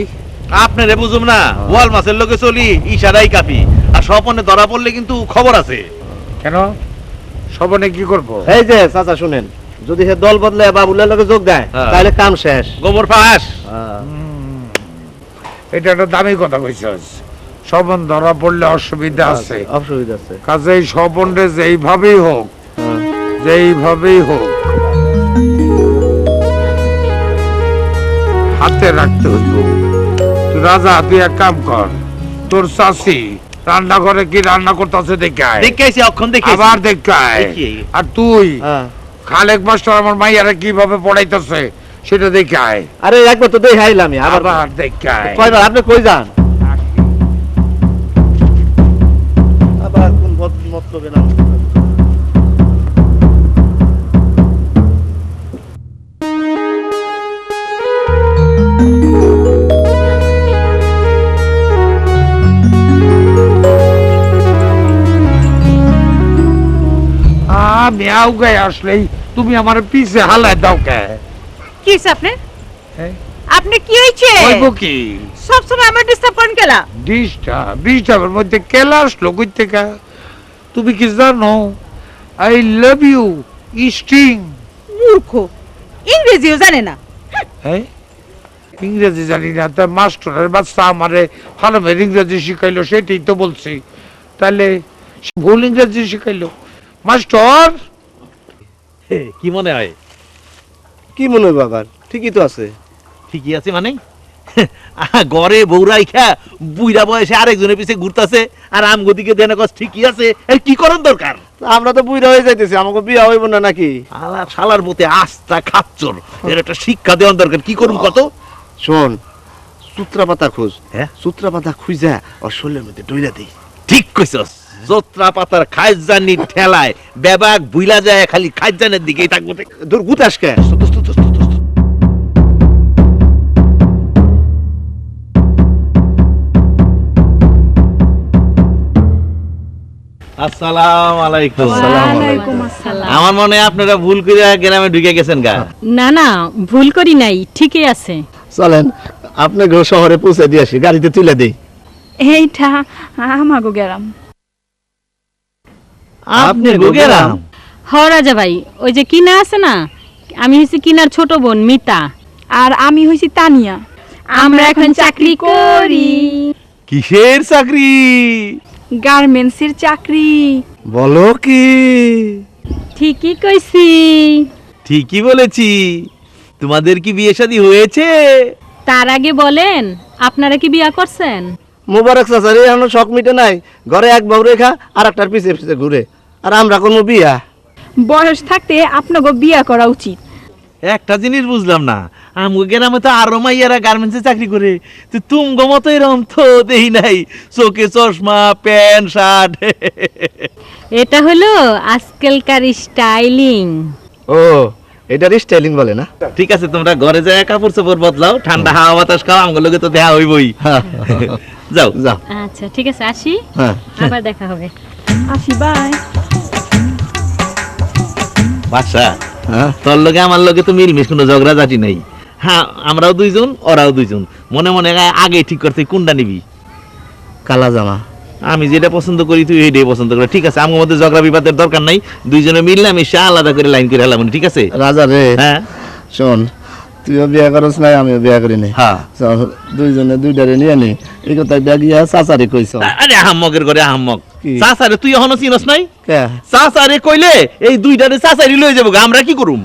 আপনারে বুঝুম না ওয়াল মাছের লোকে চলি ইশারাই কাপি আর স্বপনে ধরা পড়লে কিন্তু খবর আছে কেন শোভনে কি করব এই যে চাচা শুনেন যদি সে দল বদলে বাবুলের লগে যোগ দেয় তাহলে কাম শেষ গোবর ফাঁস এটা একটা দামি কথা কইছস শোভন ধরা পড়লে অসুবিধা আছে অসুবিধা আছে কাজেই শোভনরে যেইভাবেই হোক হাতে রাখতে হইব তুই রাজা তুই এক কাম কর তোর চাষি রান্নাঘরে কি রান্না করতেছে দেখায় দেখাইছি অক্ষণ দেখাইছি আবার দেখায় আর তুই খালেক মাস্টার আমার মাইয়ারা কিভাবে পড়াইতেছে সেটা দেখে আয়। আরে একবার তো দেখে আইলাম আবার দেখে আয়। কয়বার আপনি কই যান? আবার কোন মতলবে না? আমি আউগায় আসলেই তুমি আমার পিছে হালায় দাও কে? কি হইছে আপনার? হ্যাঁ? আপনি কি হইছে? কইব কি? সব সময় আমরা ডিস্টার্ব করেন কেলা? ডিস্টার্বের মধ্যে কেলা আসলো কই থেকে? তুমি কি জানো আই লাভ ইউ স্টিং? মূর্খ, ইংরেজিও জানে না। হ্যাঁ, ইংরেজি জানি না, তা মাস্টারের বাচ্চা আমারে ভালো ইংরেজি শিখাইলো, সেটাই তো বলছি। তাহলে সে ভুল ইংরেজি শিখাইলো। মাস্টার কি মনে হয়? কি মনে হয় বাবার? ঠিকই তো আছে। ঠিকই আছে মানে ঘরে বউরাই খা বুইরা বয়সে আরেকজনের পিছে ঘুরতাছে আর আমগদিকে দেনে কস ঠিকই আছে। এর কি করার দরকার? আমরা তো বুইরা হয়ে যাইতেছি, আমাকে বিয়া হইব না নাকি? শালার শালার মতে আস্তা খাচ্চর, এর একটা শিক্ষা দেওয়ার দরকার। কি করুম কত? শোন, সূত্রা পাতা খোঁজ। হ্যাঁ, সূত্রা পাতা খুঁজা ওর শরীরের মধ্যে ডইরা দেই। ঠিক কইছস। সূত্রা পাতার খাইজানি ঠেলায় বেবাক বুইলা যায়, খালি খাইজানের দিকেই থাকবো। দূর গুতাস কে? আসসালামু আলাইকুম। ওয়ালাইকুম আসসালাম। আমার মনে হয় আপনারা ভুল করে গ্রামে ঢুকে গেছেন গা। না না, ভুল করি নাই, ঠিকই আছে। চলেন আপনি শহরে পৌঁছে দিয়ে আসি, গাড়িতে তুলে দেই। এইটা আমাগো গেরাম। আপনি গোগেরাম? হ রাজা ভাই, ওই যে কিনা আছে না, আমি হইছি কিনার ছোট বোন মিতা। আর আমি হইছি তানিয়া। আমরা এখন চাকরি করি। কিসের চাকরি? গার্মেন্টসের চাকরি। বলো কি? ঠিকই কইছি। ঠিকই বলেছি। তোমাদের কি বিয়ে শাদী হয়েছে? তার আগে বলেন, আপনারা কি বিয়া করছেন? মোবারক চাচারি এখনো শখ মিটে নাই, ঘরে এক বউ রেখা আর একটার পিছে পিছে ঘুরে, আর আমরা কোনো বিয়া। বয়স থাকতে আপনাকে বিয়া করা উচিত। একটা জিনিস বুঝলাম না, আমগো গ্রামে তো আরো মাইয়ারা গার্মেন্টসে চাকরি করে, তো তুমগো মতো এরকম তো দেই নাই, চোখে চশমা, প্যান্ট শার্ট। এটা হলো আজকালকার স্টাইলিং। ও, এটার স্টাইলিং বলে না? ঠিক আছে, তোমরা ঘরে যায় কাপড় চোপড় বদলাও, ঠান্ডা হাওয়া বাতাস খাও, আমগো লগে তো দেখা হইবই। যাও যাও। আচ্ছা ঠিক আছে, আসি। হ্যাঁ, আবার দেখা হবে। আসি, বাই। বাদশা, তোর লগে আমার লগে তো মিলমিশ কোনো ঝগড়া জাতি নাই। হ্যাঁ, আমরাও দুইজন, ওরাও দুইজন। মনে মনে আগে ঠিক করতে কোনটা নিবি? কালা জামা। আমি যেটা পছন্দ করি তুই এইটাই পছন্দ করি। ঠিক আছে, আমার মধ্যে ঝগড়া বিবাদের দরকার নাই, দুইজনে মিললাম এসে আলাদা করে লাইন করে হেলাম। ঠিক আছে রাজা রে? হ্যাঁ শোন, তুইও বিয়া করছ নাই, আমিও বিয়া করি নাই। হ্যাঁ, দুইজনে দুইটারে নিয়ে নি, এই কথা গিয়া চাচারে কইছ। আরে আহাম্মকের করে আহাম্মক। চাচারে তুই এখনো চিনস নাই? চাচারে কইলে এই দুইটারে চাচারি লয়ে যাবো, আমরা কি করুম?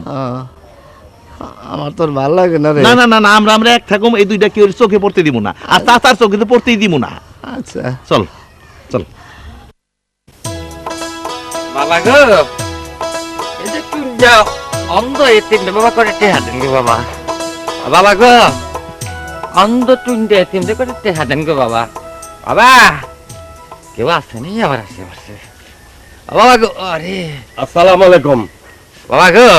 আমার তোর ভালো লাগে না রে। না না না না, আমরা এক থাকুম, এই দুইটা কেউ চোখে পড়তে দিব না, আর চাচার চোখে তো পড়তেই দিব না। আচ্ছা চল চল। বাবা গো, এই যে তুই যা অন্ধ এতিম বাবা করে টেহা দেন গো বাবা। বাবা গো, অন্ধ তুই এতিম করে টেহা দেন গো বাবা। বাবা কেউ আসেনি, আবার আসে আসে। বাবা গো, আরে আসসালামু আলাইকুম। বাবা গো,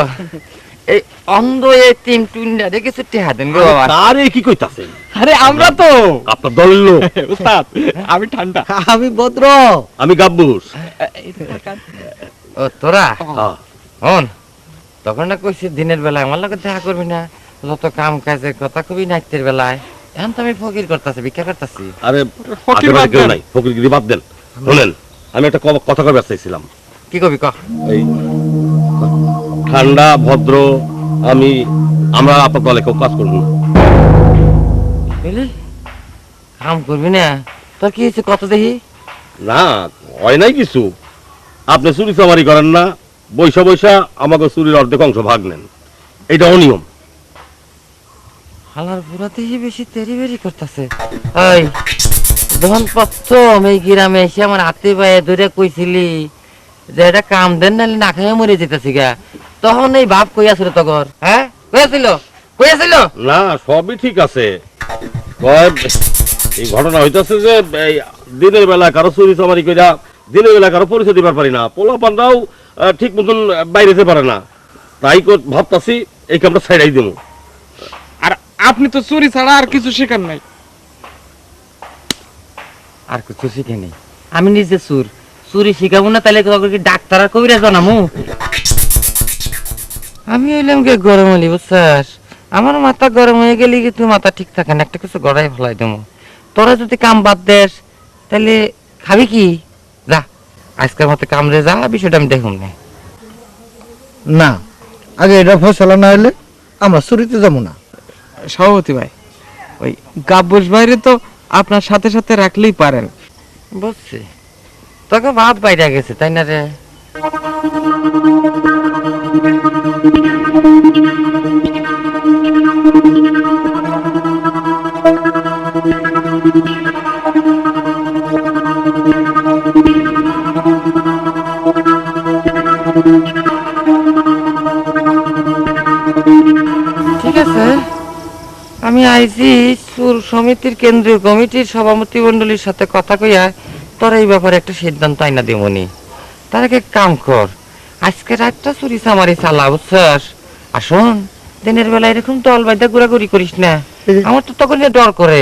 এই অন্ধ এতিম টুন্ডা দেখে টেহা দেন গো বাবা। আরে কি কইতাছে? আরে আমরা তো আপনার দলের লোক। উস্তাদ, আমি ঠান্ডা। আমি ভদ্র। আমি গাব্বুস। ও তোরা হন, তখন না কইছি দিনের বেলায় আমার লগে দেখা করবি না, যত কাম কাজের কথা কবি নাইতের বেলায়। এখন তো আমি ফকির করতেছি, ভিক্ষা করতেছি। আরে ফকির কেউ নাই, ফকিরগিরি বাদ দেন। শুনেন, আমি একটা কথা কবে চাইছিলাম। কি কবি ক? এই ঠান্ডা ভদ্র আমরা আপনার দলে কেউ কাজ করব না। কাম করবি না? তোর কি হয়েছে কত দেখি? না হয় নাই কিছু, আপনি চুরি চামারি করেন না, বৈশা বৈশা আমাকে চুরির অর্ধেক অংশ ভাগ নেন, এটা অনিয়ম। হালার বুড়া দেখি বেশি তেরি বেরি করতেছে। এই ধন প্রথম এই গ্রামে এসে আমার হাতে পায়ে ধরে কইছিলি যে এটা কাম দেন নাহলে না খেয়ে মরে যেতেছি গা, তখন এই বাপ কইয়াছিল তগর। হ্যাঁ কইয়াছিল কইছিল না সবই ঠিক আছে কয় এই ঘটনা হইতাছে যে এই দিনের বেলা কারো চুরি চামারি কইরা দিনের বেলা কারো পরিচয় দিবার পারি না, পোলা পান্ডাও ঠিক মতন বাইরে যেতে পারে না, তাই ভাবতাছি এই কামটা ছাইড়াই দেবো। আর আপনি তো চুরি ছাড়া আর কিছু শেখার নাই। আর কিছু শিখে নেই, আমি নিজে চুরি শিখাবো না, তাহলে কি ডাক্তার আর কবিরাজ বানামু? আমি হইলাম গে গরম হলি বুঝছাস, আমার মাথা গরম হয়ে গেলে কিন্তু মাথা ঠিক থাকে না, একটা কিছু গড়াই ফেলাই দেবো। তোরা যদি কাম বাদ দেস তাহলে খাবি কি? যা আজকের মতো কামড়ে যা, বিষয়টা আমি দেখুন না। না, আগে এটা ফসলা না হলে আমরা চুরিতে যাবো না। সভাপতি ভাই, ওই গাব্বস বাইরে তো আপনার সাথে সাথে রাখলেই পারেন। বুঝছি, তোকে ভাত বাইরে গেছে তাই না রে? ঠিক আছে, আমি আইছি সুর সমিতির কেন্দ্রীয় কমিটির সভাপতি মন্ডলীর সাথে কথা কইয়া তোর এই ব্যাপারে একটা সিদ্ধান্ত আইনা দেবনি। তার আগে কাম কর, আজকে রাতটা চুরি চামারি চালা বুঝছস। আসুন দিনের বেলা এরকম দল বাইদা ঘোরাঘুরি করিস না, আমার তো তখন ডর করে।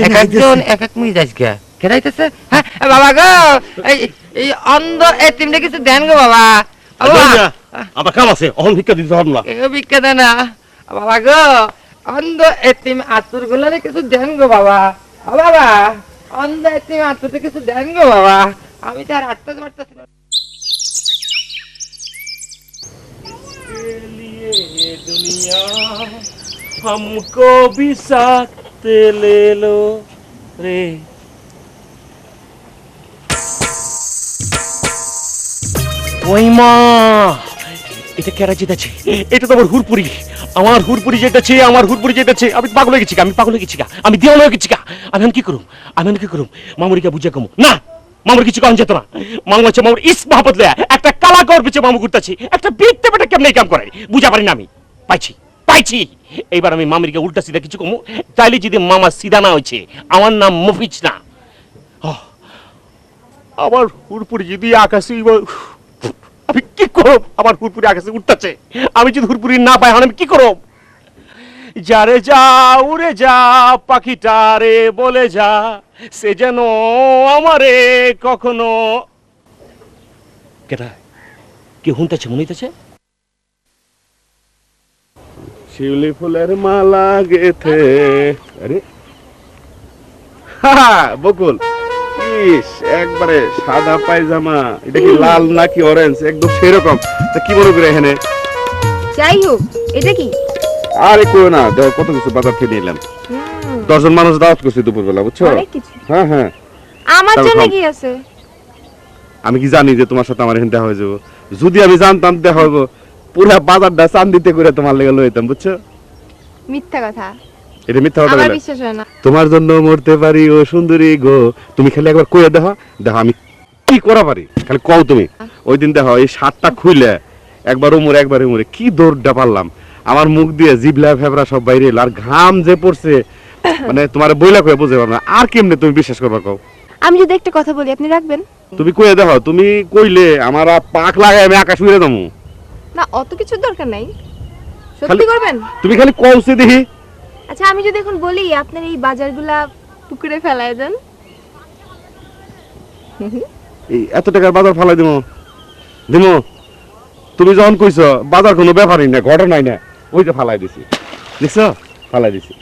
এক একজন এক এক মুই যাইস গা কেরাইতেছে। হ্যাঁ বাবা গো, এই অন্ধ এতিমটা কিছু দেন গো বাবা। আমার কাম আছে, অহন ভিক্ষা দিতে হবে না। ভিক্ষা দেয় না বাবা গো, অন্ধ এতিম আতুর গুলারে কিছু দেন গো বাবা। ও বাবা, অন্ধ এতিম আতুরে কিছু দেন গো বাবা, আমি তো আর হাঁটতে পারতেছি না। दुनिया हमको भी साथ ले लो रे। ওই মা, এটা কেরা জিতেছে? এটা তো আমার হুরপুরি, আমার হুরপুরি যেতেছে, আমার হুরপুরি যেতেছে। আমি পাগল হয়ে গেছি, আমি পাগল হয়ে গেছি, আমি দেওয়াল হয়ে গেছি। আমি কি করুম, আমি কি করুম? মামুরিকে বুঝে কম না, মামুর কিছু কম যেত না। মামু আছে, মামুর ইস মহাপত লয়া একটা কালা কর পিছে মামু করতেছি, একটা বিত্তে বেটা কেমনে কাম করে বুঝা পারি না। আমি পাইছি এইবার আমি মামিরকে উল্টা সিধা কিছু কমু, তাইলে যদি মামা সিধা না হয়েছে, আমার নাম মফিজ না। আমার হুরপুরি যদি আকাশে, আমি কি করব? আমার হুরপুরি আকাশে উঠতেছে, আমি যদি হুরপুরি না পাই আমি কি করব? যারে যা উড়ে যা পাখিটারে বলে যা, সে যেন আমারে কখনো। কেটা কি হুনতেছে মনে হইতেছে? শিউলি ফুলের মালা গেথে। আরে বকুল, ইস একবারে সাদা পায়জামা, এটা কি লাল নাকি অরেঞ্জ? একদম সেরকম। তা কি মনে করে এখানে? যাই হোক, এটা কি? আরে কই না, দেখো কত কিছু বাজার থেকে নিলাম। 10 জন মানুষ দাওয়াত করছি দুপুরবেলা, বুঝছো? হ্যাঁ হ্যাঁ। আমার জন্য কি আছে? আমি কি জানি যে তোমার সাথে আমার এখানে দেখা হয়ে যাবো? যদি আমি জানতাম দেখা হইব, পুরা বাজারটা চান্দিতে করে তোমার লেগে লইতাম, বুঝছো? মিথ্যা কথা। এটা মিথ্যা কথা আমার বলে? বিশ্বাস হয় না। তোমার জন্য মরতে পারি ও সুন্দরী গো। তুমি খালি একবার কইয়া দেখো, দেখো আমি কি করা পারি, খালি কও তুমি। ওই দিন দেখো এই শার্টটা খুইলে একবার উমরে একবার উমরে কি দৌড়টা পারলাম, আমার মুখ দিয়ে জিবলা ফেবরা সব বাইরে এলো, আর ঘাম যে পড়ছে মানে তোমার বইলা কয়ে বুঝে পারো না। আর কেমনে তুমি বিশ্বাস করবা কও? আমি যদি একটা কথা বলি আপনি রাখবেন? তুমি কইয়া দেখো, তুমি কইলে আমার পাক লাগায় আমি আকাশ উড়ে যাবো। না, অত কিছু দরকার নাই। সত্যি করবেন? তুমি খালি কওছে দেখি। আচ্ছা, আমি যদি এখন বলি আপনার এই বাজারগুলা পুকুরে ফেলায় দেন, এই এত টাকার বাজার ফালাই দিমো? তুমি যখন কইছো বাজার কোনো ব্যাপারই না, ঘটনাই না, ওই যে ফালাই দিছি, দেখছো? ফালাই দিছি।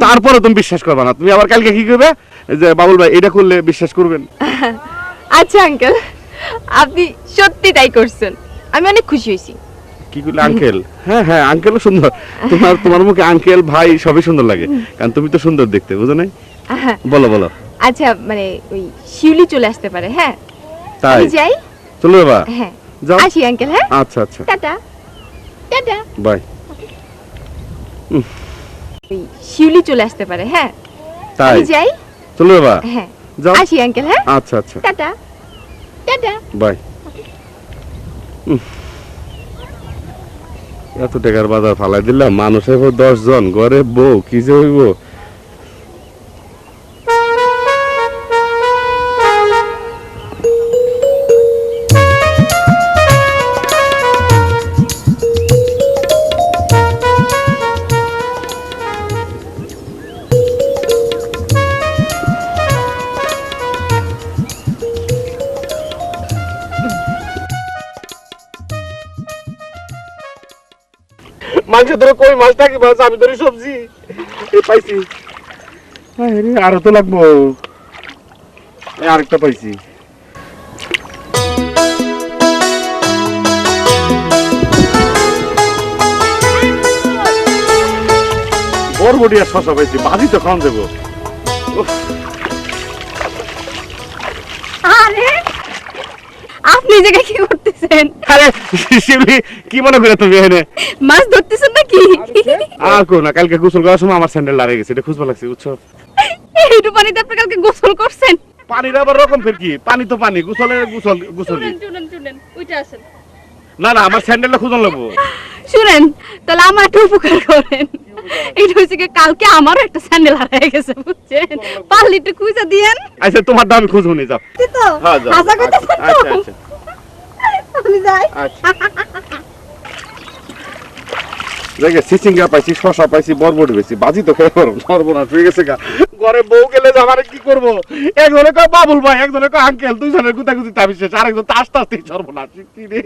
তারপরে তুমি বিশ্বাস করবে না, তুমি আবার কালকে কি করবে যে বাবুল ভাই এটা করলে বিশ্বাস করবেন। আচ্ছা আঙ্কেল, আপনি সত্যি তাই করছেন, আমি অনেক খুশি হয়েছি। কি করলে আঙ্কেল? হ্যাঁ হ্যাঁ, আঙ্কেলও সুন্দর। তোমার মুখে আঙ্কেল ভাই সবই সুন্দর লাগে, কারণ তুমি তো সুন্দর দেখতে, বুঝো নাই? বলো বলো। আচ্ছা, মানে ওই শিউলি চলে আসতে পারে। হ্যাঁ তাই যাই? চলো বাবা। হ্যাঁ যাও। আসি আঙ্কেল। হ্যাঁ আচ্ছা আচ্ছা, টাটা টাটা বাই। ওই শিউলি চলে আসতে পারে। হ্যাঁ তাই যাই? চলো বাবা। হ্যাঁ যাও। আসি আঙ্কেল। হ্যাঁ আচ্ছা আচ্ছা, টাটা টাটা বাই। এত টাকার বাজার ফালাই দিলাম, মানুষ হইব 10 জন, ঘরে বউ, কি যে হইব। মাংস ধরে কই মাছ থাকি মাছ, আমি ধরি সবজি। এই পাইছি, আরো তো লাগবো। আরেকটা পাইছি। বরবটি আর শশা পাইছি, ভাজি তো খাওয়ান দেবো। আরে আপনি এই জায়গায় কি করতেছেন? আরে শিবলি, কি মনে করে তুমি এখানে? মাছ ধরতেছেন নাকি? আর কো না, কালকে গোসল করার সময় আমার স্যান্ডেল লাড়ে গেছে, এটা খুঁজবা লাগছে, বুঝছো? এইটু পানিতে আপনি কালকে গোসল করছেন? পানির আবার রকম ফের কি? পানি তো পানি, গোসলে গোসল গোসলি। শুনেন ওইটা আসেন। না না, আমার স্যান্ডেলটা খুঁজন লাগবো। শুনেন, তাহলে আমার একটা উপকার করেন। এইটা হচ্ছে কি, কালকে আমারও একটা স্যান্ডেল হারিয়ে গেছে, বুঝছেন? পারলে একটু খুঁজে দিয়েন। আচ্ছা, তোমার দাম খুঁজো নি, যাও। তো হ্যাঁ, যাও। আশা করতেছেন তো? আচ্ছা আচ্ছা আমি যাই। দেখে সিচিঙ্গা পাইছি, শশা পাইছি, বরবটি পাইছি, বাজি তো খেয়ে পারো, সর্বনাশ হয়ে গেছে গা। ঘরে বউ গেলে আমারে কি করবো? একজনে কয় বাবুল ভাই, একজনে কয় আঙ্কেল, দুইজনের গুতাগুতি তাবি শেষ, আরেকজন তো আস্তে আস্তে সর্বনাশ। কি রে?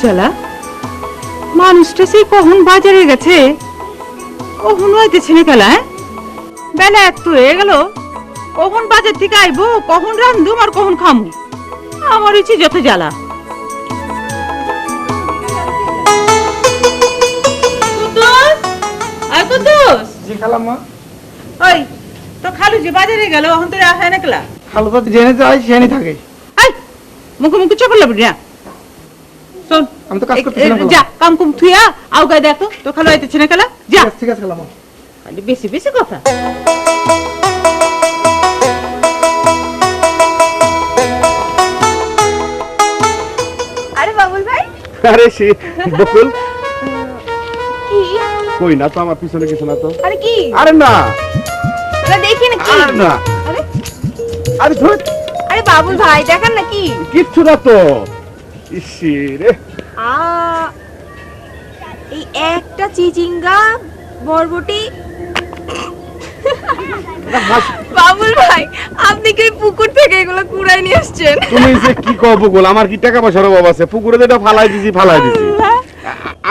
চলা মানুষটা সেই কখন বাজারে গেছে, কখন হইতেছে না খেলা। বেলা এত হয়ে গেল, কখন বাজার থেকে আইবো, কখন রান্ধুম আর কখন খামু, আমার ইচ্ছে যত জ্বালা। ওই তো খালু যে বাজারে গেল, এখন তো আসে না কেলা? খালু তো জেনে যায় সেখানে থাকে। মুখে মুখে চকর লাগবে না। শোন, আমি তো কাজ করতেছি না। যা কাম কুম থুইয়া আও গায় দেখ তো খালু আইতেছে না কেলা? যা। ঠিক আছে খালামা। খালি বেশি বেশি কথা। আরে বাবুল ভাই, আরে সে বকুল কি? কই না তো, আমার পিছনে কিছু না তো। আরে কি? আরে না, আরে দেখি না কি? আরে না, আরে আরে ধর। আরে বাবুল ভাই, দেখেন না কি? কিচ্ছু না তো। ইসি রে, এই একটা চিচিঙ্গা, বরবটি। বাবুল ভাই, আপনি কি পুকুর থেকে এগুলো কুড়াই নিয়ে আসছেন? তুমি যে কি কও বকুল, আমার কি টাকা পয়সার অভাব আছে? পুকুরে যেটা ফালাই দিছি ফালাই দিছি।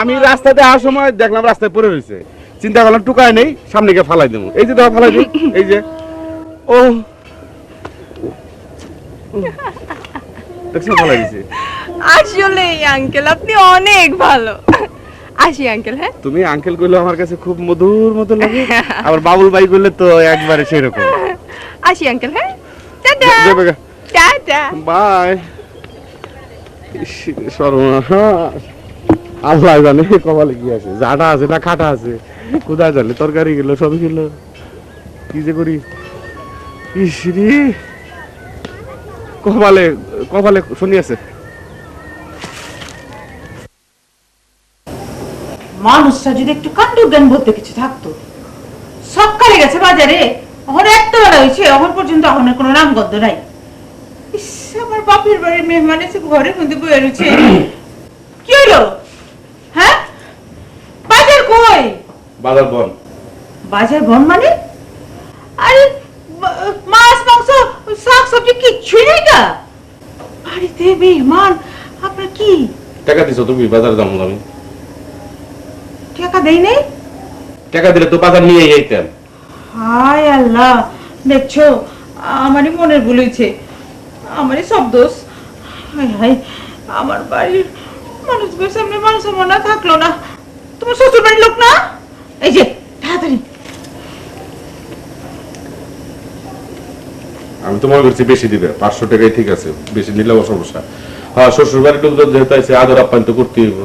আমি রাস্তাতে আসার সময় দেখলাম রাস্তায় পড়ে রয়েছে, চিন্তা করলাম টুকায় নেই, সামনে গিয়ে ফালাই দেবো। এই যে দেখো ফালাই দিই, এই যে। ও দেখছো, ফালাই দিছি। আসলে আঙ্কেল, আপনি অনেক ভালো। আসি আঙ্কেল। হ্যাঁ, তুমি আঙ্কেল কইলে আমার কাছে খুব মধুর মতো লাগে, আবার বাবুল ভাই কইলে তো একবারে সেরকম। আসি আঙ্কেল। হ্যাঁ, টাটা টাটা বাই। সর্বনাশ, আল্লাহ জানে কপালে কি আছে, জাটা আছে না খাটা আছে, কোথায় জানে। তরকারি গেল, সবই গেল, কি যে করি। ইসরি, কপালে কপালে শুনি আছে। মানুষটা যদি একটু কাণ্ড জ্ঞান বলতে কিছু থাকতো। সকালে গেছে বাজারে, এখন একটা বেলা হয়েছে, এখন পর্যন্ত এখন কোনো নামগন্ধ নাই। ইস, আমার বাপের বাড়ির মেহমান এসে ঘরের মধ্যে বয়ে রয়েছে। কি হলো? হ্যাঁ, বাজার কই? বাজার বন। বাজার বন মানে? আরে মাছ মাংস শাক সবজি কিচ্ছুই নেই গা। বাড়িতে মেহমান, আপনার কি টাকা দিছো তুমি? বাজারে যাবো আমি। টাকা দেই নাই? টাকা দিলে তো বাজার নিয়ে যাইতাম। হায় আল্লাহ, দেখছো আমারই মনের ভুল হয়েছে, আমারই সব দোষ। হায় হায়, আমার বাড়ির মানুষগুলোর সামনে মানুষ মনে থাকলো না। তোমার শ্বশুর বাড়ির লোক না? এই যে তাড়াতাড়ি আমি তো মনে করছি বেশি দিবে, 500 টাকাই ঠিক আছে, বেশি নিলেও সমস্যা। হ্যাঁ, শ্বশুর বাড়ির লোক যেহেতু আছে আদর আপ্যায়ন তো করতে হইব।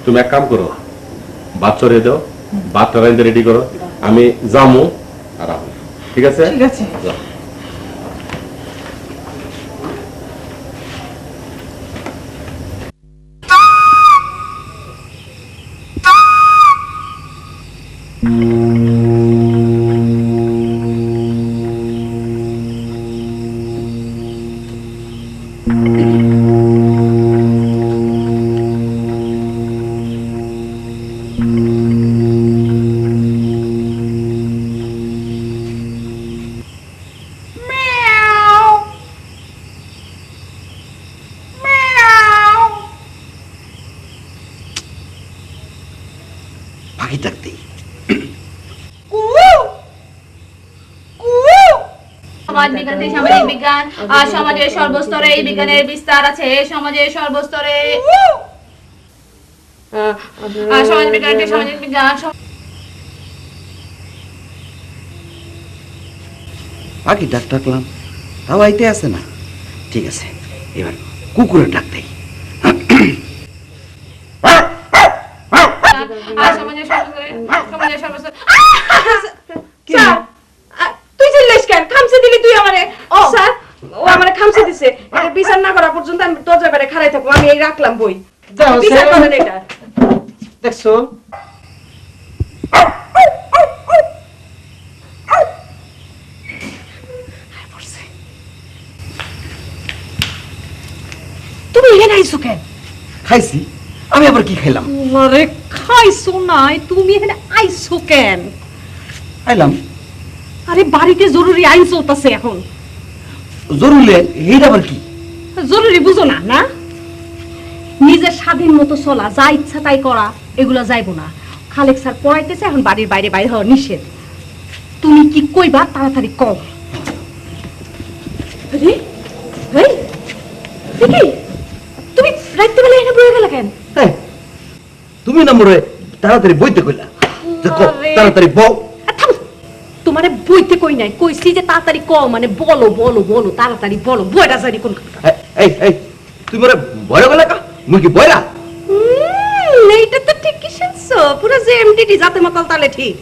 তুমি এক কাম করো, ভাত চড়িয়ে দাও, ভাতটা রাইন্দে রেডি করো, আমি যামু আর আহু। ঠিক আছে? ঠিক আছে। যাও। পাখি ডাকতেই সমাজ বিজ্ঞান থেকে সামাজিক বিজ্ঞান, আর সমাজের সর্বস্তরে এই বিজ্ঞানের বিস্তার আছে। সমাজের সর্বস্তরে সমাজ বিজ্ঞান থেকে সামাজিক বিজ্ঞান। পাখি ডাকলাম, তাও আইতে আছে না। ঠিক আছে, এবার কুকুরের ডাক দেই। সমাজের সর্বস্তরে সমাজের সর্বস্তরে স্যার, তুই চিল্লাস কেন? খামছে দিলি তুই আমারে? স্যার, ও আমারে খামছে দিছে। এটা বিচার না করা পর্যন্ত আমি দরজা বাইরে খাড়াই থাকবো। আমি এই রাখলাম বই। বিচার করেন এটা। দেখছো তুমি এখানে আইছো কেন? খাইছি, আমি আবার কি খাইলাম? আরে খাইছো নাই, তুমি এখানে আইছো কেন? খাইলাম। আরে বাড়িতে জরুরি আইন চলতেছে এখন। জরুরি এইটা আবার কি? জরুরি বুঝো না? না, নিজের স্বাধীন মতো চলা, যা ইচ্ছা তাই করা, এগুলো যাইবো না। খালেক স্যার পড়াইতেছে, এখন বাড়ির বাইরে বাইরে হওয়া নিষেধ। তুমি কি কইবা তাড়াতাড়ি কও। আরে এই দেখি তুমি রাইতে বেলা এখানে বয়ে গেলা কেন? তুমি না মরে তাড়াতাড়ি বইতে কইলা, তাড়াতাড়ি বউ। তোমারে বইতে কই নাই, কইছি যে তাড়াতাড়ি কও, মানে বলো বলো বলো, তাড়াতাড়ি বলো। বইটা জানি কোন। এই এই তুই মরে বয় গেলা কা? মুই কি বয়রা? এইটা তো ঠিকই শুনছো, পুরো যে এমডিডি জাতে মাতাল তালে ঠিক।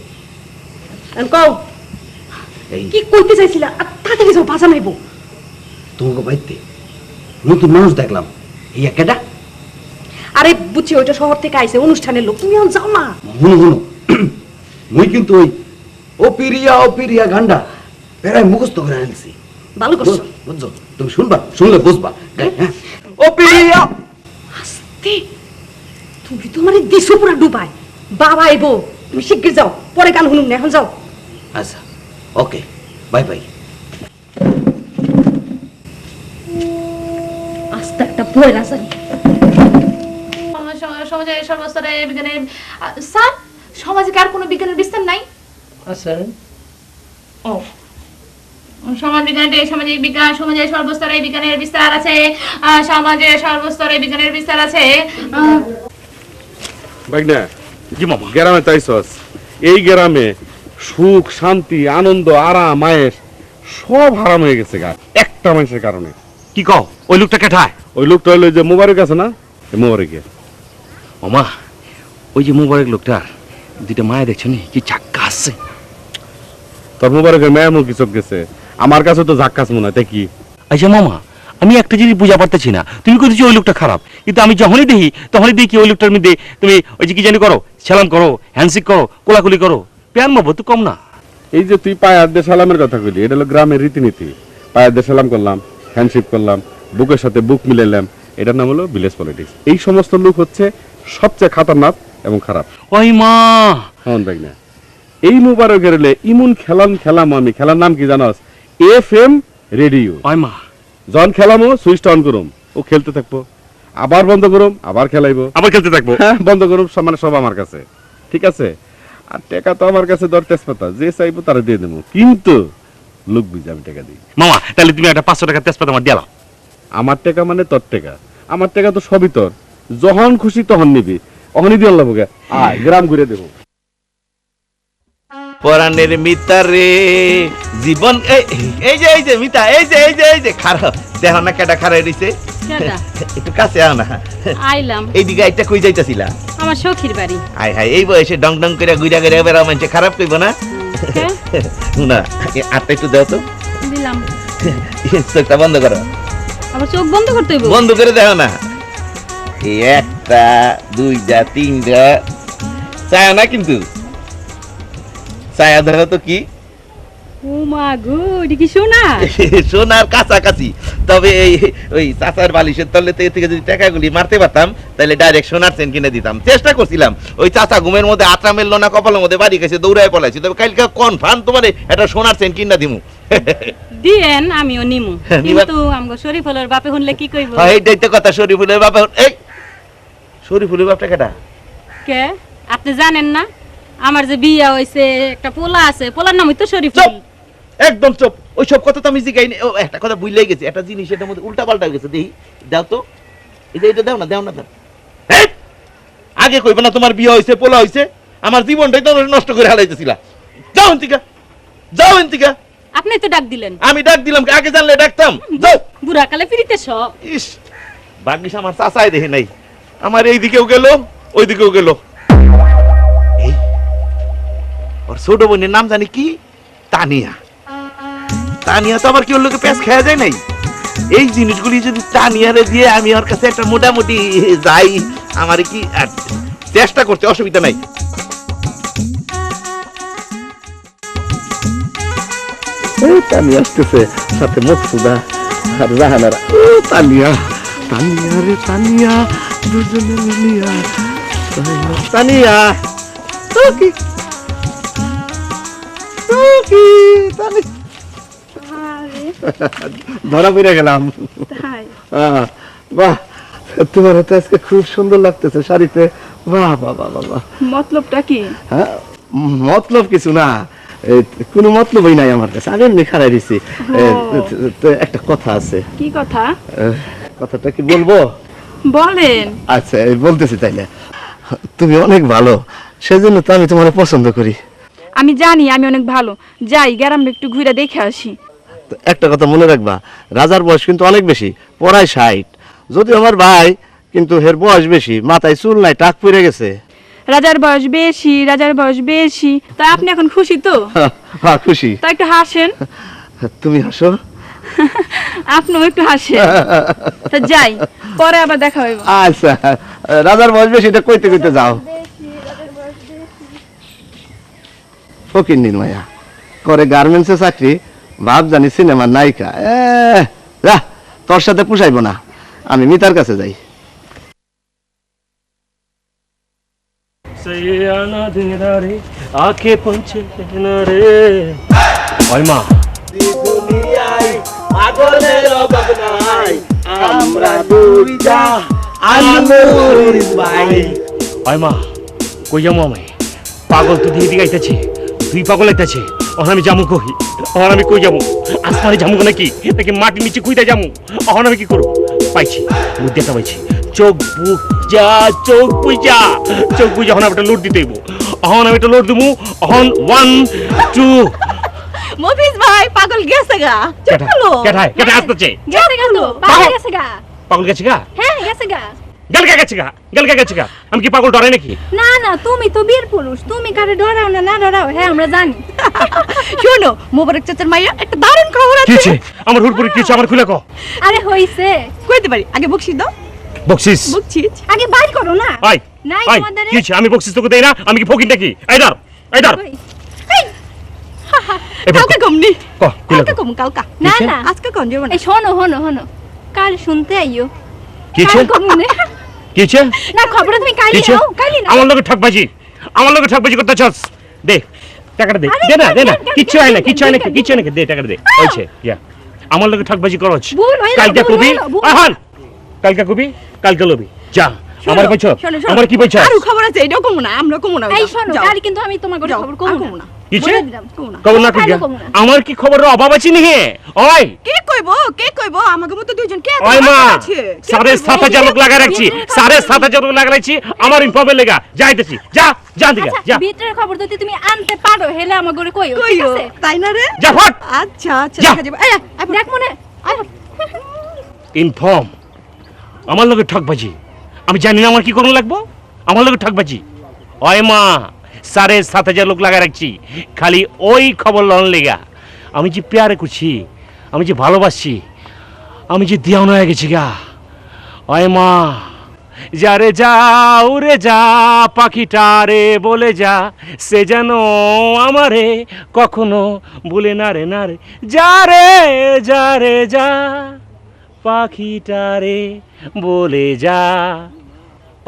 আর কও কি কইতে চাইছিলা? তাড়াতাড়ি যাও, বাজা নাইবো। তোমাকে বাইতে নতুন মানুষ দেখলাম, এই একাটা। আরে বুঝছি, ওইটা শহর থেকে আইছে, অনুষ্ঠানের লোক। তুমি এখন যাও না। হুনো হুনো, মুই কিন্তু ওই ও পিরিয়া গান্ডা প্রায় মুখস্থ করে আনছি। ভালো করছো। বুঝছো? তুমি শুনবা, শুনলে বুঝবা। ও পিরিয়া আস্তে, তুমি তোমারে দিছো পুরা ডুবাই। বাবা আইবো, তুমি শিগগির যাও, পরে গান শুনুন না, এখন যাও। আচ্ছা, ওকে, বাই বাই। আস্তে একটা পয়লা জানি। সমাজের সর্বস্তরে বিজ্ঞানের স্যার, সমাজে কার কোনো বিজ্ঞানের বিস্তার নাই? আচ্ছা, ও সমাজ বিজ্ঞান থেকে সামাজিক বিজ্ঞান, সমাজের সর্বস্তরে বিজ্ঞানের বিস্তার আছে। সমাজের সর্বস্তরে বিজ্ঞানের বিস্তার আছে। ভাগনা, জি মামা, গ্রামে তাইছস, এই গ্রামে সুখ শান্তি আনন্দ আরাম আয়েশ সব হারাম হয়ে গেছে গা, একটা মানুষের কারণে। কি কও? ওই লোকটা কেঠায়? ওই লোকটা হলো যে মোবারক আছে না, মোবারকে। ওমা, ওই যে মোবারক লোকটা দুইটা মায়া দেখছো নি, কি চাক্কা আছে। তোর মোবারকের মেয়ের মুখ চোখ গেছে, আমার কাছে তো ঝাক্কাস মনে হয়। তাই কি? আচ্ছা মামা, আমি একটা জিনিস বুঝা পারতেছি না, তুমি কইতেছো ওই লোকটা খারাপ, কিন্তু আমি যখনই দেখি ওই লোকটার মধ্যে তুমি ওই যে কি জানি করো, সালাম করো, হ্যান্ডশেক করো, কোলাকুলি করো, প্যান মাবো তো কম না। এই যে তুই পায়ের দিয়ে সালামের কথা কইলি, এটা হলো গ্রামের রীতিনীতি। পায়ের দিয়ে সালাম করলাম, হ্যান্ডশেক করলাম, বুকের সাথে বুক মিলাইলাম, এটার নাম হলো ভিলেজ পলিটিক্স। এই সমস্ত লোক হচ্ছে সবচেয়ে খাতারনাক এবং খারাপ। ওই মা, হন দেখ না, এই মোবারকের হলে ইমন খেলাম আমি। খেলার নাম কি জানাস? FM radio. ওই মা, যখন খেলামো সুইচটা অন করুম, ও খেলতে থাকবো, আবার বন্ধ করুম, আবার খেলাইবো, আবার খেলতে থাকবো, হ্যাঁ বন্ধ করুম, মানে সব আমার কাছে। ঠিক আছে? আর টাকা তো আমার কাছে দর তেজপাতা, যে চাইবো তারা দিয়ে দেবো, কিন্তু লোক বুঝে আমি টাকা দিই। মামা তাহলে তুমি একটা 500 টাকা তেজপাতা আমার দিলা। আমার টাকা মানে তোর টাকা, আমার টাকা তো সবই তোর, যখন খুশি তখন নিবি, অহনি দিয়ে আল্লাহ গ্রাম ঘুরে দেবো। পরাণের মিতা রে জীবন এই যে মিতা এই যে খারাপ দেখো না কেটা খারাপ রইছে কেডা? একটু কাছে আও না আইলাম এইদিকে একটা কই যাইতাছিলা আমার সখীর বাড়ি। হাই হাই এই বয়সে ডং ডং করে গুইরা গুইরা বেড়া মানুষ খারাপ কইব না কে? না আটটা একটু দাও তো দিলাম। চোখটা বন্ধ করো আবার চোখ বন্ধ করতে হইব? বন্ধ করে দেখো না এই একটা দুইটা তিনটা ছায়া না কিন্তু ছায়া ধরো তো কি ও মা গো এটা কি সোনা? সোনার কাছাকাছি তবে এই ওই চাচার বালিশের তলে থেকে যদি টাকাগুলি মারতে পারতাম তাহলে ডাইরেক্ট সোনার চেন কিনে দিতাম চেষ্টা করছিলাম ওই চাচা ঘুমের মধ্যে আত্রা মেললো না কপালের মধ্যে বাড়ি গেছে দৌড়ায় পলাইছি তবে কালকে কনফার্ম তোমার একটা সোনার চেন কিনা দিমু দিয়েন আমিও নিমু নিবা- কিন্তু আমগো শরীফলের বাপে শুনলে কি কইব? হ্যাঁ এইটাই তো কথা শরীফুলের বাপ এই শরীফুলের বাপটা কেটা কে আপনি জানেন না আমার যে বিয়া হইছে একটা পোলা আছে পোলার নাম হইতো শরীফুল। একদম চুপ ওইসব কথা তো আমি জিগাই নি ও একটা কথা ভুলেই গেছি একটা জিনিস এটার মধ্যে উল্টা পাল্টা গেছে দেখি দাও তো এই যে এটা দাও না দাও এই, আগে কইবে না তোমার বিয়ে হইছে পোলা হইছে আমার জীবনটাই তো নষ্ট করে হালাইতেছিলা যাও এন্তিকা আপনি তো ডাক দিলেন। আমি ডাক দিলাম আগে জানলে ডাকতাম যাও বুড়া কালে ফিরিতে সব। ইস ভাগ্যিস আমার চাচাই দেখে নাই আমার এই দিকেও গেল ওই দিকেও গেল এই ওর ছোট বোনের নাম জানি কি তানিয়া তো আবার কি ওর লোকে প্যাঁচ খাওয়া যায় নাই এই জিনিসগুলি যদি তানিয়ারে দিয়ে আমি ওর কাছে একটা মোটামুটি যাই আমার কি আর চেষ্টা করতে অসুবিধা নাই তানিয়া আসতেছে সাথে মকসুদা আর রাহানারা ও তানিয়া রে তানিয়া দুজনে মিলিয়া তানিয়া তোকি ধরা পড়ে গেলাম বাহ তোমার তো আজকে খুব সুন্দর লাগতেছে শাড়িতে বাহ বাহ বাহ বাহ মতলবটা কি? হ্যাঁ মতলব কিছু না কোনো মতলবই নাই আমার কাছে আমি এমনি খারাই দিছি একটা কথা আছে কি কথা? কথাটা কি বলবো বলেন। আচ্ছা বলতেছি তাইলে তুমি অনেক ভালো সেজন্য তো আমি তোমার পছন্দ করি আমি জানি আমি অনেক ভালো যাই গ্রামে একটু ঘুরে দেখে আসি। তো একটা কথা মনে রাখবা রাজার বয়স কিন্তু অনেক বেশি পড়ায় 60 যদি আমার ভাই কিন্তু হের বয়স বেশি মাথায় চুল নাই টাক পড়ে গেছে রাজার বয়স বেশি তা আপনি এখন খুশি তো? হ্যাঁ খুশি তা একটু হাসেন। তুমি হাসো আপনিও একটু হাসেন। তা যাই পরে আবার দেখা হইব। আচ্ছা রাজার বয়স বেশি এটা কইতে কইতে যাও ফকির নিন মায়া করে গার্মেন্টসে চাকরি ভাব জানি সিনেমার নায়িকা যা তোর সাথে পুষাইব না আমি মিতার কাছে যাই আকে পৌঁছে রে ওই মা আমরা দুইটা ওই মা কই যাবো আমি পাগল তো দিয়ে দিকে আইতেছে তুই পাগল আইতেছে অহন আমি যামু কই অহন আমি কই যাবো আসমানে যামু নাকি মাটির নিচে কুইতে যামু অহন আমি কি করবো পাইছি বুদ্ধিটা পাইছি চোখ বুঝা হন আমি একটা লোড দিতে হইব অহন আমি একটা লোড দেবো অহন 1 2 মফিজ ভাই পাগল গেছে গা চুপ করো কেটা আসতেছে পাগল গেছে গা হ্যাঁ গেছে গা গেলগা গেছে গা আমি কি পাগল ডরাই নাকি না না তুমি তো বীর পুরুষ তুমি কারে ডরাও না ডরাও হ্যাঁ আমরা জানি। শোনো মোবারক চাচার মাইয়া একটা দারুণ খবর আছে কিছে আমার হুড়পুরি কিছে আমার খুলে কও আরে হইছে কইতে পারি আগে বকশিস দাও বকশিস আগে বাইর করো না। আই নাই আই তোমাদের কিছে আমি বকশিস তোকে দেই না আমি কি ফকির নাকি এই ধর কালকে কমনি ক খুলে কালকে কম কালকা না না আজকে কোন যাবো না এই শোনো কাল শুনতে আইও কিছে কাল কমনে কিছে না খবর তুমি কাইলি নাও কাইলি নাও আমার লগে ঠকবাজি করতে চাস দে টাকাটা দে দে না কিচ্ছু হয় না দে টাকাটা দে হইছে ইয়া আমার লগে ঠকবাজি করছ কালকে কবি আহান কালকে কবি কালকে লবি যা আমার কইছ আমার কি কইছ আর খবর আছে এটাও কম না আমরা কম না এই শোনো কাল কিন্তু আমি তোমার খবর কমু না কিছে বলে দিলাম, কমু না। খবর না খাইলে কি কমু না। আমার কি খবরের অভাব আছে নি হে ওই কে কইব আমাকে মতো দুইজন কে ওই মা 7,500 লোক লাগা রাখছি 7,500 লোক লাগা রাখছি আমার ইনফর্মের লেগা যাইতেছি যা যা দিকে আচ্ছা, যা ভিতরের খবর যদি তুমি আনতে পারো হেলে আমার ঘরে কইও ঠিক কইও আছে তাই না রে যা ফট আচ্ছা আচ্ছা যা। দেখা যাবে এই দেখ মনে ইনফর্ম আমার লগে ঠকবাজি আমি জানি না আমার কি করুন লাগবো আমার লগে ঠকবাজি ওই মা 7,500 লোক লাগা রাখছি খালি ওই খবর লন লেগা আমি যে প্যারে করছি আমি যে ভালোবাসছি আমি যে দিয়ানো হয়ে গেছি গা ওই মা যা রে যা উড়ে যা পাখিটারে বলে যা সে যেন আমারে কখনো ভুলে না রে যা রে যা পাখিটারে বলে যা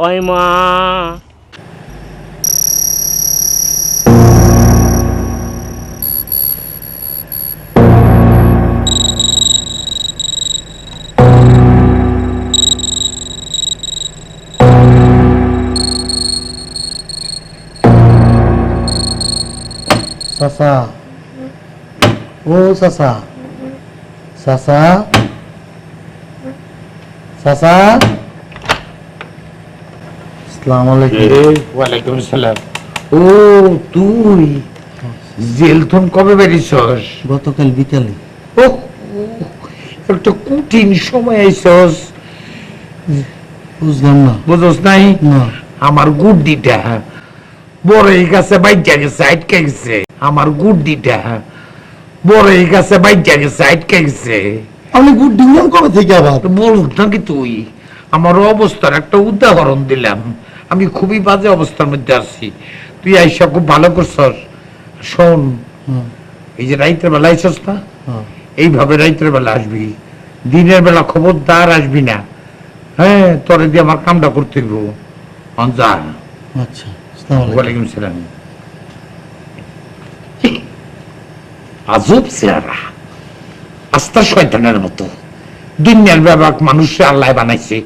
ওই মা চাচা ও চাচা চাচা চাচা আসসালামু আলাইকুম ওয়ালাইকুম আসসালাম ও তুই জেলথন কবে বেরিয়েছস গতকাল বিকালে ও একটা কঠিন সময় আইছস বুঝলাম না বুঝছস নাই না আমার গুড্ডিটা বড়ই গাছে বাইজা গেছে আটকে গেছে আমার গুড্ডিটা বড়ই গাছে বাইজা গেছে আটকে গেছে আপনি গুড ডিঙ্গন কবে থেকে আবার বলুক নাকি তুই আমার অবস্থার একটা উদাহরণ দিলাম আমি খুবই বাজে অবস্থার মধ্যে আছি তুই আইসা খুব ভালো করছস শোন এই যে রাইতের বেলা আইসস না এইভাবে রাইতের বেলা আসবি দিনের বেলা খবরদার আসবি না হ্যাঁ তোরে দিয়ে আমার কামটা করতে দিব যা আচ্ছা আসসালামু আলাইকুম ওয়ালাইকুম সালাম আজব চেহারা আস্তা শয়তানের মতো দুনিয়ার ব্যাপক মানুষে আল্লাহ বানাইছে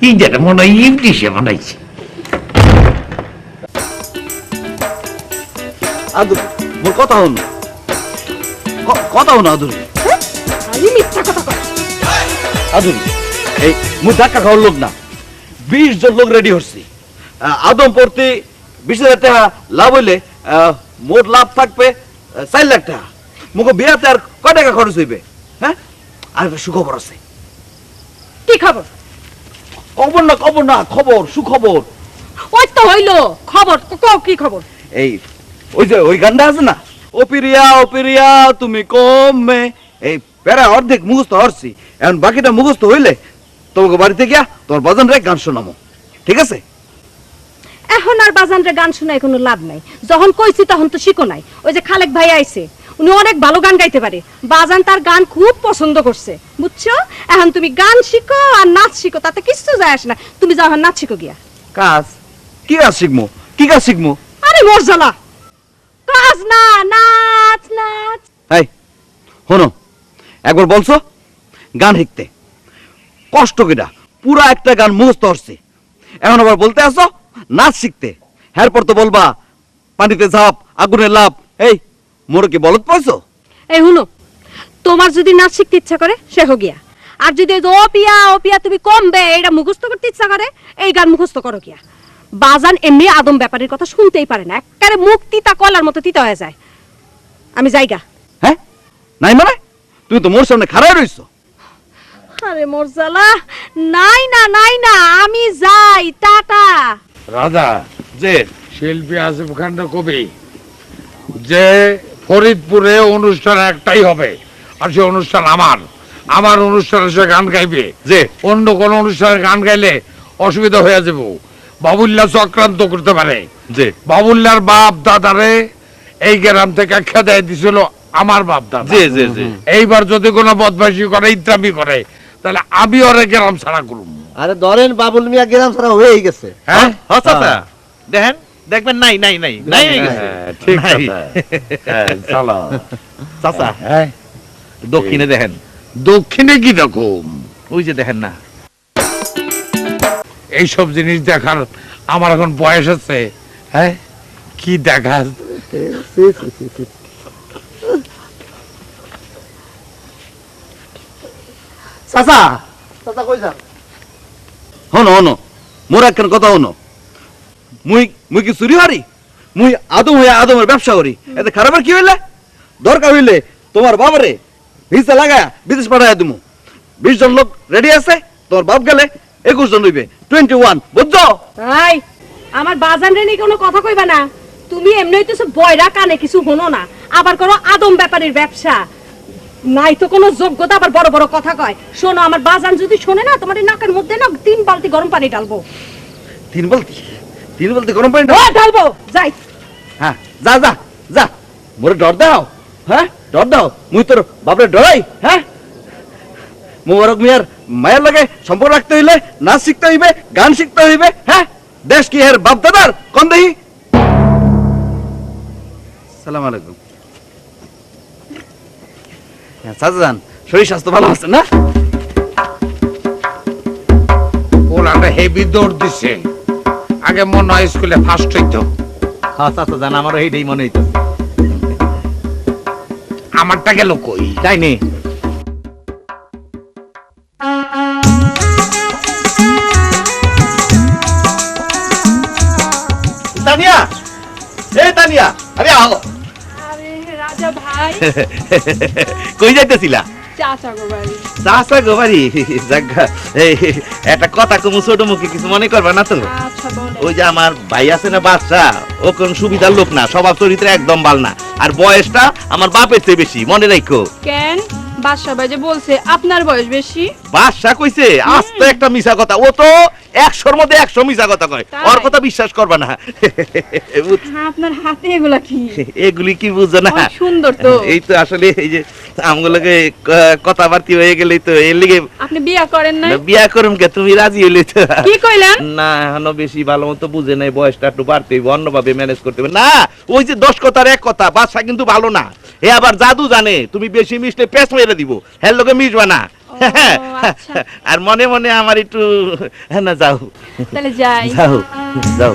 ইন্ডিয়ার মনে হয় ইংলিশে বানাইছে আদুরি মোর কথা হন কথা হন আদুরি আমি মিথ্যা কথা কই আদুরি এই মুই ধাক্কা খাওয়ার লোক না 20 জন লোক রেডি হচ্ছি আদম পড়তে 20,000 টাকা লাভ হইলে মোট লাভ থাকবে 4 লাখ টাকা মুখো বিয়াতে আর কয় টাকা খরচ হইবে হ্যাঁ আর একটা সুখবর আছে কি খবর খবর না খবর সুখবর ওই তো হইলো খবর কও কি খবর এই ওই যে ওই গানটা আছে না ও পিরিয়া তুমি কমে এই প্যারা অর্ধেক মুখস্থ হরছি এখন বাকিটা মুখস্থ হইলে তোমাকে বাড়িতে গিয়া তোমার বাজান রে গান শোনামো ঠিক আছে এখন আর বাজানরে গান শোনায় কোনো লাভ নাই যখন কইছি তখন তো শিখো নাই ওই যে খালেক ভাই আইছে উনি অনেক ভালো গান গাইতে পারে বাজান তার গান খুব পছন্দ করছে বুঝছো এখন তুমি গান শিখো আর নাচ শিখো তাতে কিছু যায় আসে না তুমি যাও এখন নাচ শিখো গিয়া কাজ কি কাজ শিখবো কি কাজ শিখবো আরে মরজালা কাজ না নাচ নাচ এই শোনো একবার বলছো গান শিখতে কষ্ট কেটা পুরা একটা গান মুখস্থ হচ্ছে এখন আবার বলতে আসো নাচ শিখতে এরপর তো বলবা পানিতে ঝাঁপ আগুনে লাভ এই মোর কি বলত পাইছো এই হুনো তোমার যদি নাচ শিখতে ইচ্ছা করে সে হো গিয়া আর যদি ও পিয়া তুমি কমবে এটা মুখস্থ করতে ইচ্ছা করে এই গান মুখস্থ করো গিয়া বাজান এমনি আদম ব্যাপারের কথা শুনতেই পারে না একবারে মুখ তিতা কলার মতো তিতা হয়ে যায় আমি যাইগা হ্যাঁ নাই মানে তুমি তো মোর সামনে খাড়াই রইছো আরে মরজালা নাই না আমি যাই টাটা রাজা যে শিল্পী আসিফ খানটা কবি যে ফরিদপুরে অনুষ্ঠান একটাই হবে আর সে অনুষ্ঠান আমার অনুষ্ঠানে সে গান গাইবে যে অন্য কোন অনুষ্ঠানে গান গাইলে অসুবিধা হয়ে যাব বাবুল্লাহ চক্রান্ত করতে পারে যে বাবুল্লার বাপ দাদারে এই গ্রাম থেকে খেদাই দিছিল আমার বাপ দাদা জি জি জি এইবার যদি কোনো বদমাইশি করে ইত্রামি করে তাহলে আমি ওরে গ্রাম ছাড়া করুম আরে ধরেন বাবুল মিয়া গ্রাম ছাড়া হয়েই গেছে হ্যাঁ চাচা দেখেন দেখবেন নাই হয়ে গেছে। ঠিক নাই। চলো চাচা হ্যাঁ দক্ষিণে দেখেন দক্ষিণে কি রকম ওই যে দেখেন না এইসব জিনিস দেখার আমার এখন বয়স আছে হ্যাঁ কি দেখা চাচা চাচা কই যান? হনো হনো মোর একখান কথা হনো, মুই মুই কি চুরি হারি? মুই আদম হইয়া আদমের ব্যবসা করি, এতে খারাপের কি হইলে? দরকার হইলে তোমার বাবারে ভিসা লাগায়া বিদেশ পাঠাইয়া দিমু। 20 জন লোক রেডি আছে, তোমার বাপ গেলে 21 জন হইবে, 21, বুঝছো? এই আমার বাজান রে নিয়ে কোনো কথা কইবা না। তুমি এমনি হইতেছো বয়রা, কানে কিছু হনো না, আবার করো আদম ব্যাপারীর ব্যবসা। নাই তো কোনো যোগ্যতা, আবার বড় বড় কথা কয়। শোনো, আমার বাজান যদি শোনে না, তোমার এই নাকের মধ্যে না 3 বালতি গরম পানি ঢালবো। 3 বালতি গরম পানি ও ঢালবো, যাই। হ্যাঁ, যা যা যা, মোরে ডর দাও। হ্যাঁ, ডর দাও। মুই তোর বাপরে ডরাই? হ্যাঁ, মোবারক মিয়ার মায়ের লাগে সম্পর্ক রাখতে হইলে নাচ শিখতে হইবে, গান শিখতে হইবে। হ্যাঁ, দেশ কি এর বাপ দাদার? কোন দেহি? সালাম আলাইকুম। চাচাজান, শরীর স্বাস্থ্য ভালো আছে না? পোলাটা হেভি দৌড় দিছে, আগে মনে হয় স্কুলে ফার্স্ট হইতো। হ্যাঁ চাচাজান, আমারও এইটাই মনে হইতেছে। আমারটা গেল কই? যাইনি। তানিয়া, এই তানিয়া, আরে আও। আরে রাজা ভাই, কই যাইতেছিলা? চাচা গো বাড়ি। চাচা গো বাড়ি? জাগা, এই একটা কথা কমু, ছোট মুখে কিছু মনে করবা না তো? আচ্ছা বলো। ওই যে আমার ভাই আছে না বাদশা, ও কোন সুবিধার লোক না, স্বভাব চরিত্রে একদম ভাল না, আর বয়সটা আমার বাপের চেয়ে বেশি, মনে রাখো। কেন বাদশা ভাই যে বলছে আপনার বয়স বেশি? বাদশা কইছে? আস্ত একটা মিছা কথা, ও তো 100-র মধ্যে 100 মিছা কথা কয়, ওর কথা বিশ্বাস করবা না। হ্যাঁ, আপনার হাতে এগুলা কি? এগুলি কি বুঝো না? অনেক সুন্দর তো। এই তো আসলে এই যে আমগুলোকে কথাবার্তি হয়ে গেলেই তো এর লিগে। আপনি বিয়া করেন নাই? বিয়া করুম কে, তুমি রাজি হইলে তো। কি কইলেন? না, এখনো বেশি ভালো মতো বুঝে নাই, বয়সটা একটু বাড়তে হইবে, অন্যভাবে ম্যানেজ করতে হবে। না, ওই যে 10 কথার 1 কথা, বাদশা কিন্তু ভালো না, এ আবার জাদু জানে, তুমি বেশি মিশলে পেছ মেরে দিব, হ্যাঁ লোকে মিশবা না। আর মনে মনে আমার একটু, হ্যাঁ না, যাও তাহলে যাই। যাও যাও।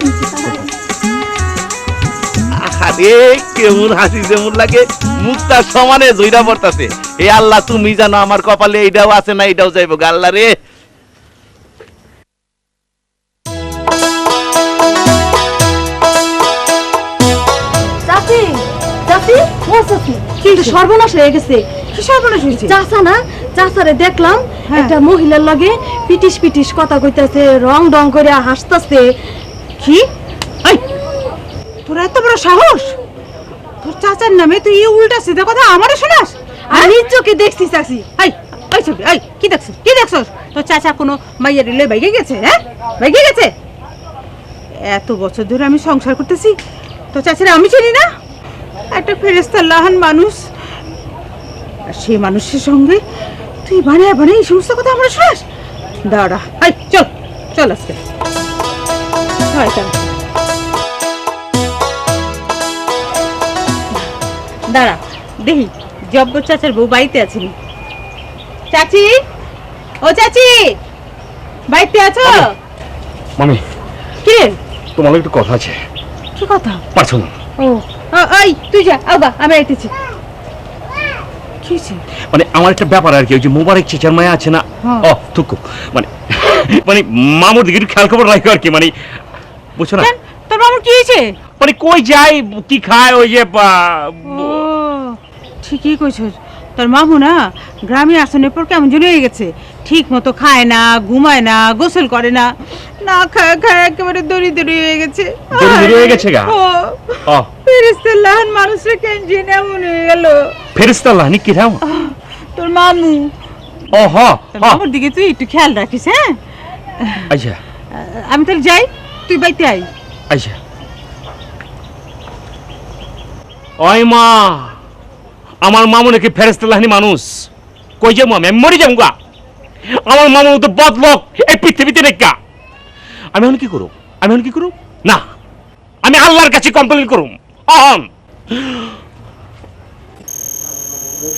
আরে কেমন হাসি যেমন লাগে, মুখটা সমানে জইরা পড়তাছে। এ আল্লাহ, তুমি জানো আমার কপালে এইটাও আছে না এইটাও যাইবো, আল্লাহ রে। চাচি, চাচি, ও চাচি, কিন্তু সর্বনাশ হয়ে গেছে। কি সর্বনাশ হয়েছে? চাচা না, চাচারে দেখলাম একটা মহিলার লগে পিটিস পিটিস কথা কইতাছে, রং ডং করে হাসতাছে। কি? এই, তোর এত বড় সাহস? তোর চাচার নামে তুই এই উল্টা সিধা কথা আমারে শোনাস? আমি নিজ চোখে দেখছি চাচি। এই, ওই ছবি, এই কি দেখছিস? কি দেখছস? তোর চাচা কোনো মাইয়া রিলে বাইকে গেছে? হ্যাঁ, বাইকে গেছে? এত বছর ধরে আমি সংসার করতেছি, তোর চাচারা আমি চিনি না? একটা ফেরেস্তার লাহান মানুষ, আর সেই মানুষের সঙ্গে তুই বানিয়ে বানিয়ে এই সমস্ত কথা আমরা শোনাস? দাঁড়া, এই চল চল আজকে। হয় তাহলে দাঁড়া, দেখি জব্বর চাচার বউ বাড়িতে আছেন। চাচি, ও চাচি, বাড়িতে আছো? মামি, কি রে? তোমার একটু কথা আছে। কি কথা? পারছো না? ও, এই তুই যা, আবা আমি আইতেছি। কি হয়েছে? মানে আমার একটা ব্যাপার আর কি, ওই যে মোবারক চেচার মায়া আছে না, ও থুকু, মানে মানে মামুর দিকে একটু খেয়াল খবর রাখো আর কি, মানে বুঝছো না? তোর মামুর কি হয়েছে? মানে কই যায়, কি খায়, ওই যে ঠিকই কইছস, তোর মামু না গ্রামে আসানোর পর কেমন যেন হয়ে গেছে, ঠিক মতো খায় না, ঘুমায় না, গোসল করে না, না খায় খায় একেবারে দরিদ্র হয়ে গেছে। দরিদ্র হয়ে গেছে গা? ও, ফেরেস্তার লাহান মানুষরা কেন জেনে এমন হয়ে গেল? ফেরেশতা লাহানি কি রাও? তোর মামু। ও হ, তোর মামুর দিকে তুই একটু খেয়াল রাখিস। হ্যাঁ, আচ্ছা আমি তাহলে যাই, তুই বাইতে আই। আচ্ছা। ওই মা, আমার মামু নাকি ফেরেশতা লাহানি মানুষ, কই যাবো আমি? আমি মরে যাবো গা। আমার মামু তো বদলোক এই পৃথিবীতে রেখা। আমি এখন কি করব? আমি এখন কি করব? না, আমি আল্লাহর কাছে কমপ্লেইন করব। অহন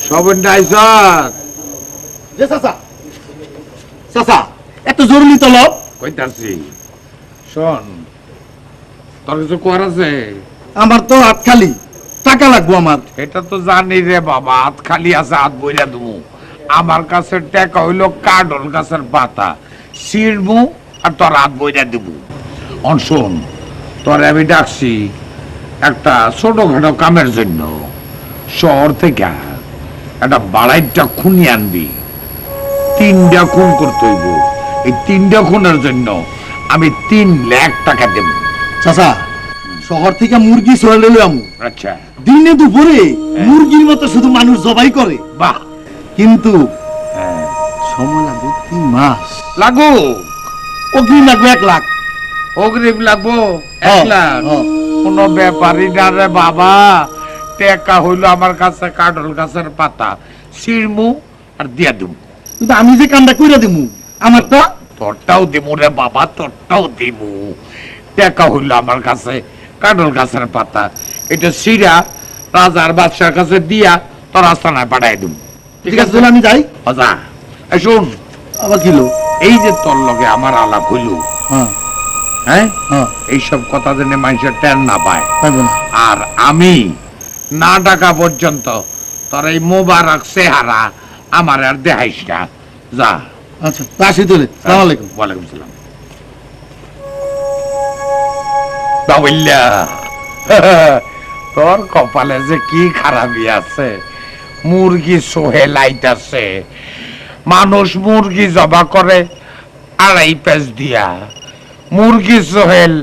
সবন ডাইসার যে চাচা, চাচা এত জরুরি তলব কইতাছি, শোন, তোর কিছু কর আছে? আমার তো হাত খালি, টাকা লাগবো আমার। এটা তো জানি রে বাবা, হাত খালি আছে, হাত বইরা দেবো। আমার কাছে টাকা হইলো কাডল গাছের পাতা, ছিড়বো আর তোর হাত বইরা দেবো। শোন, তোরে আমি ডাকছি একটা ছোটখাটো কামের জন্য। শহর থেকে একটা বাড়াইটা খুনি আনবি, 3টা খুন করতে হইব। এই 3টা খুনের জন্য আমি 3 লাখ টাকা দেব। চাচা, শহর থেকে মুরগি চলে এলাম, আচ্ছা, দিনে দুপুরে মুরগির মতো শুধু মানুষ জবাই করে। বাহ, কিন্তু সময় লাগবে 3 মাস। লাগো অগ্রিম লাগবে 1 লাখ। অগ্রিম লাগবো 1 লাখ? কোন ব্যাপারই না রে বাবা, টাকা হইলো আমার কাছে কাডল গাছের পাতা, ছিড়মু আর দিয়া দেবো। কিন্তু আমি যে কামটা কইরা দিমু, আমারটা তোরটাও দিমু রে বাবা, তোরটাও দিমু। টাকা হইলো আমার কাছে কাডল গাছের পাতা, এটা ছিড়া রাজার বাদশার কাছে দিয়া তোর আস্তানায় পাঠাই দেবো। ঠিক আছে, আমি যাই। আচ্ছা, শোন, আবার কিলো এই যে তোর লগে আমার আলাপ হইল, হ্যাঁ হ্যাঁ, এইসব কথা জেনে মানুষের টেন না পায়। পাইবো না। আর আমি না ডাকা পর্যন্ত তোর এই মোবারক চেহারা আমার আর দেখাইস না, যা। আচ্ছা, আসি তাহলে। আসসালামু আলাইকুম। ওয়ালাইকুম সালাম। বাবুল্লা, তোর কপালে যে কি খারাপই আছে, মুরগি সোহে লাইট আছে। মানুষ মুরগি জবা করে 2.5 পেঁচ দিয়া, মুরগি সোহেল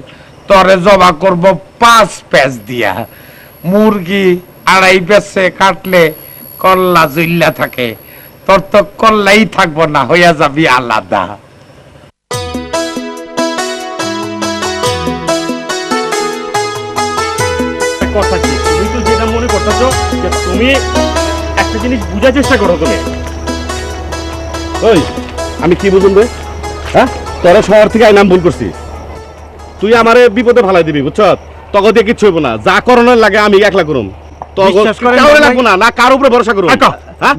তরে জবা করব 5 পেঁচ দিয়া। মুরগি 2.5 পেঁচে কাটলে কল্লা জুল্লা থাকে, তোর তো কল্লাই থাকবো না, হইয়া যাবি আলাদা। কথা কি, তুমি তো যেটা মনে করতেছো যে তুমি একটা জিনিস বুঝার চেষ্টা করো। তুমি ওই, আমি কি বুঝুন রে? হ্যাঁ, তোরা শহর থেকে আইনাম ভুল করছি, তুই আমারে বিপদে ভালাই দিবি, বুঝছ? তখন দিয়ে কিচ্ছু হইব না, যা করণের লাগে আমি একলা করুম, লাগবো না, না কার উপরে ভরসা করুম।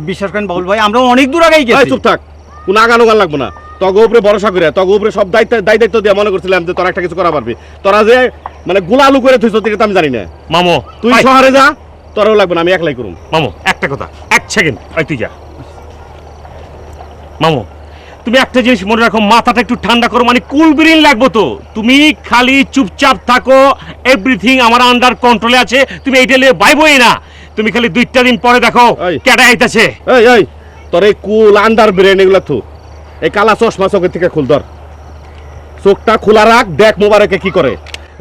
বিশ্বাস করেন বাবুল ভাই, আমরা অনেক দূর আগেই গেছি। চুপ থাক, কোন আগানো গান লাগবো না, তগ উপরে ভরসা করে, তগ উপরে সব দায়িত্ব দিয়ে মনে করছিলাম যে তোরা একটা কিছু করা পারবি। তোরা যে মানে গুলালু করে থইছ তো আমি জানি না। মামু, তুই শহরে যা, তোরাও লাগবে না, আমি একলাই করুম। মামু, একটা কথা, 1 সেকেন্ড, তুই যা। মামু, তুমি একটা জিনিস মনে রাখো, মাথাটা একটু ঠান্ডা করো, মানে কুল ব্রেন লাগবো তো। তুমি খালি চুপচাপ থাকো, এভরিথিং আমার আন্ডার কন্ট্রোলে আছে, তুমি এইটা নিয়ে বাইবই না। তুমি খালি 2টা দিন পরে দেখো কেডা আইতাছে। এই এই, তোর এই কুল আন্ডার ব্রেন এগুলা থু, এই কালা চশমা চোখের থেকে খুল, ধর চোখটা খোলা রাখ, দেখ মোবারকে কি করে।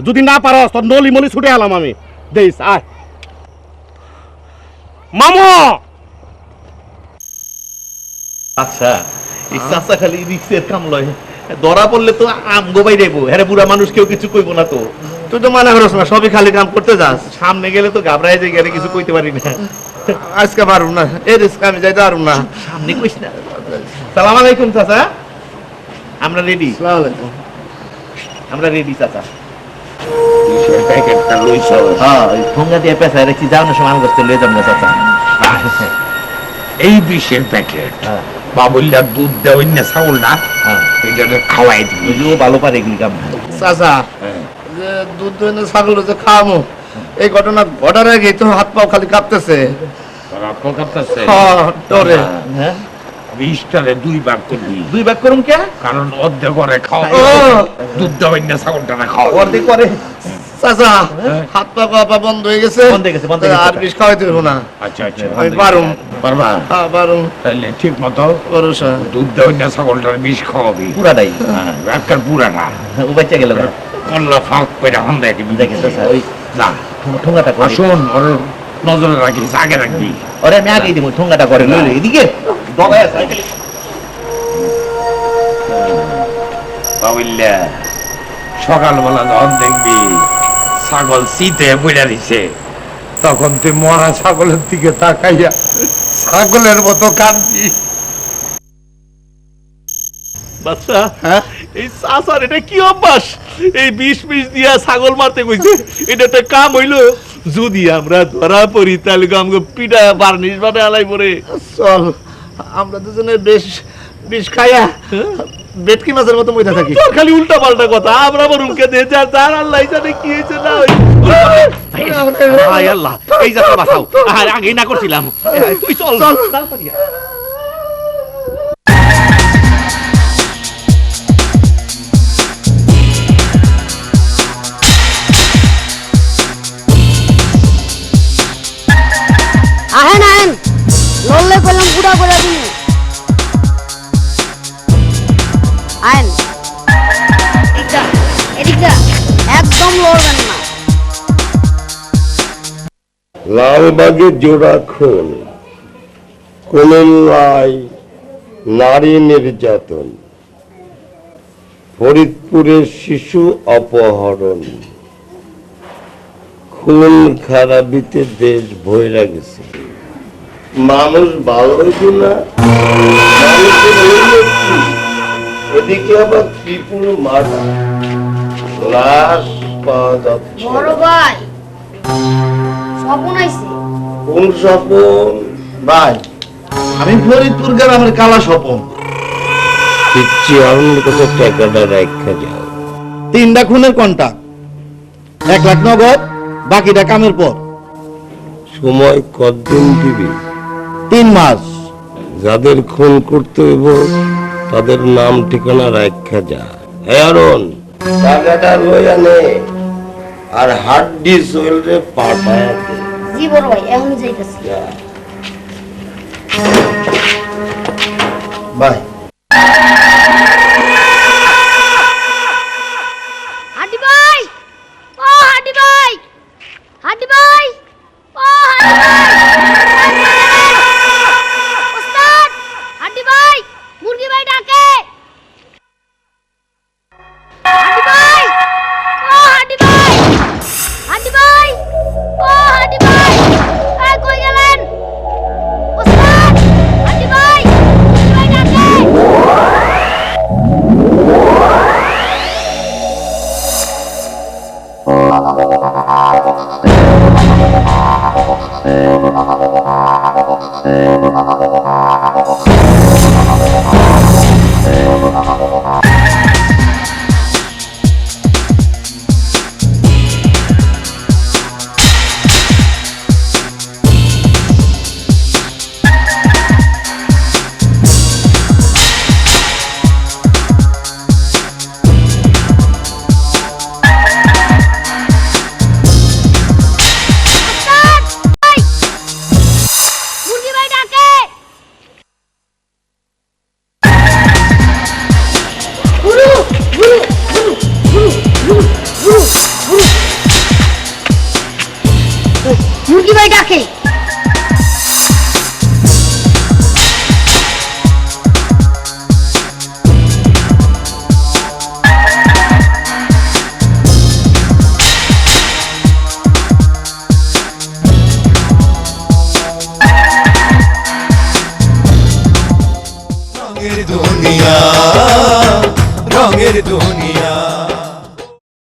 যদি না পারো তোর নলি মলি ছুটে আলাম আমি। দেইস আয় মামু। আচ্ছা, এই চাচা খালি রিক্সের কাম লয়, ধরা পড়লে তো আম গোবাই দেবো। হ্যাঁ, বুড়া মানুষ কেউ কিছু কইবো না তো। তুই তো মানা করছ না, সবই খালি কাম করতে যাস, সামনে গেলে তো ঘাবড়াই যাই, গেলে কিছু কইতে পারি না। আজকে পারুম না, এই রিস্ক আমি যাইতে পারুম না। সামনে কইস না। সালাম আলাইকুম চাচা, আমরা রেডি। সালাম আলাইকুম, আমরা রেডি চাচা। প্যাকেটটা লইছো? হ্যাঁ, ওই ঠোঙ্গা দিয়ে পেঁচায় রেখে যাওয়ানোর সময় আমি করতে লয়ে যাব না চাচা। এই বিষের প্যাকেট বাবুল্লার দুধ দেওয়াই না, ছাগল না, এটা খাওয়াই দিবি। ভালো পারে এগুলি কাম। চাচা, যে দুধ দইনে ছাগল যে খাওয়ামো, এই ঘটনা ঘটার আগে তো হাত পাও খালি কাঁপতেছে। ডরে। হ্যাঁ, 20টারে 2 ভাগ করবি। 2 ভাগ করুম কে? কারণ অর্ধেক করে খাওয়া, দুধ দেওয়াই না, ছাগলটা না খাওয়া। অর্ধেক করে চাচা, হাত পা পা বন্ধ হয়ে গেছে, আর বিষ খাওয়াইতে হইব না। আচ্ছা আচ্ছা, আমি পারুম। পারবা? হ্যাঁ, পারুম। তাহলে ঠিক মতো দুধ দেওয়াই না, ছাগলটার বিষ খাওয়াবি পুরাটাই। একটা পুরাটা ও বাচ্চা গেল, কল্লা ফাঁক করে হান্দাই দিবি। দেখে চাচা, ওই যা ঠোঙ্গাটা করে। শোন, ওর নজরে রাখিস, আগে রাখবি। ওরে আমি আগেই দিব, ঠোঙ্গাটা করে লইলে এদিকে দবায় আছে। বাবুল্লা, সকালবেলা যখন দেখবি ছাগল শীতে পড়ে দিছে, তখন তুই মরা ছাগলের দিকে তাকাইয়া ছাগলের মতো কাঁদবি। বাচ্চা, এই চাচার এটা কি অভ্যাস? এই 20 দিয়া ছাগল মারতে কইছে, এটা একটা কাম হইলো। যদি আমরা ধরা পড়ি তাহলে আমাকে পিঠা বার্নিশ বানায় আলাই পরে। চল, আমরা দুজনে বেশ বিষ খাইয়া বেটকি মাছের মতো মইটা থাকি তোর খালি উল্টা পাল্টা কথা আমরা আবার উনকে দে যা যার আল্লাহ জানে কি হয়েছে না হায় আল্লাহ এই যাত্রা বাঁচাও আর আগে না করছিলাম তুই চল তাড়াতাড়ি আয়। আহেন আহেন লড়লে কলম পুরা করে দিন আহেন এদিকটা একদম লড়বেন না লালবাগে জোড়া খুন কুমিল্লায় নারী নির্যাতন ফরিদপুরে শিশু অপহরণ খুন খারাপিতে দেশ ভইরা গেছে মানুষ ভালো হইতো না মানুষের হইল কি? এদিকে আবার ত্রিপুর মাঠ লাশ পাওয়া যাচ্ছে বড় ভাই স্বপ্ন আইছে কোন স্বপন ভাই আমি ফরিদপুর গ্রামের কালা স্বপন পিচ্ছি আমার কাছে টাকাটা রাখা যাও 3টা খুনের কন্টাক্ট 1 লাখ নগদ বাকিটা কামের পর সময় কতদিন দিবি 3 মাস যাদের খুন করতে হইব তাদের নাম ঠিকানা রাখা যা অরুণ টাকাটা লইয়া নে আর হাড্ডি সোয়েলরে পাঠায় দে জি বড় ভাই এখনই যাইতেছি ভাই হাড্ডি ভাই ও হাড্ডি ভাই হাড্ডি ভাই ও হাড্ডি ভাই ওস্তাদ হাড্ডি ভাই মুরগি ভাই ডাকে হাড্ডি ভাই ও হাড্ডি ভাই হাড্ডি ভাই ও হাড্ডি ভাই এই কই গেলেন ওস্তাদ হাড্ডি ভাই ডাকে মুরগি ভাই ডাকে গুরু গুরু গুরু গুরু গুরু গুরু গুরু মুরগি ভাই ডাকে রঙের দুনিয়া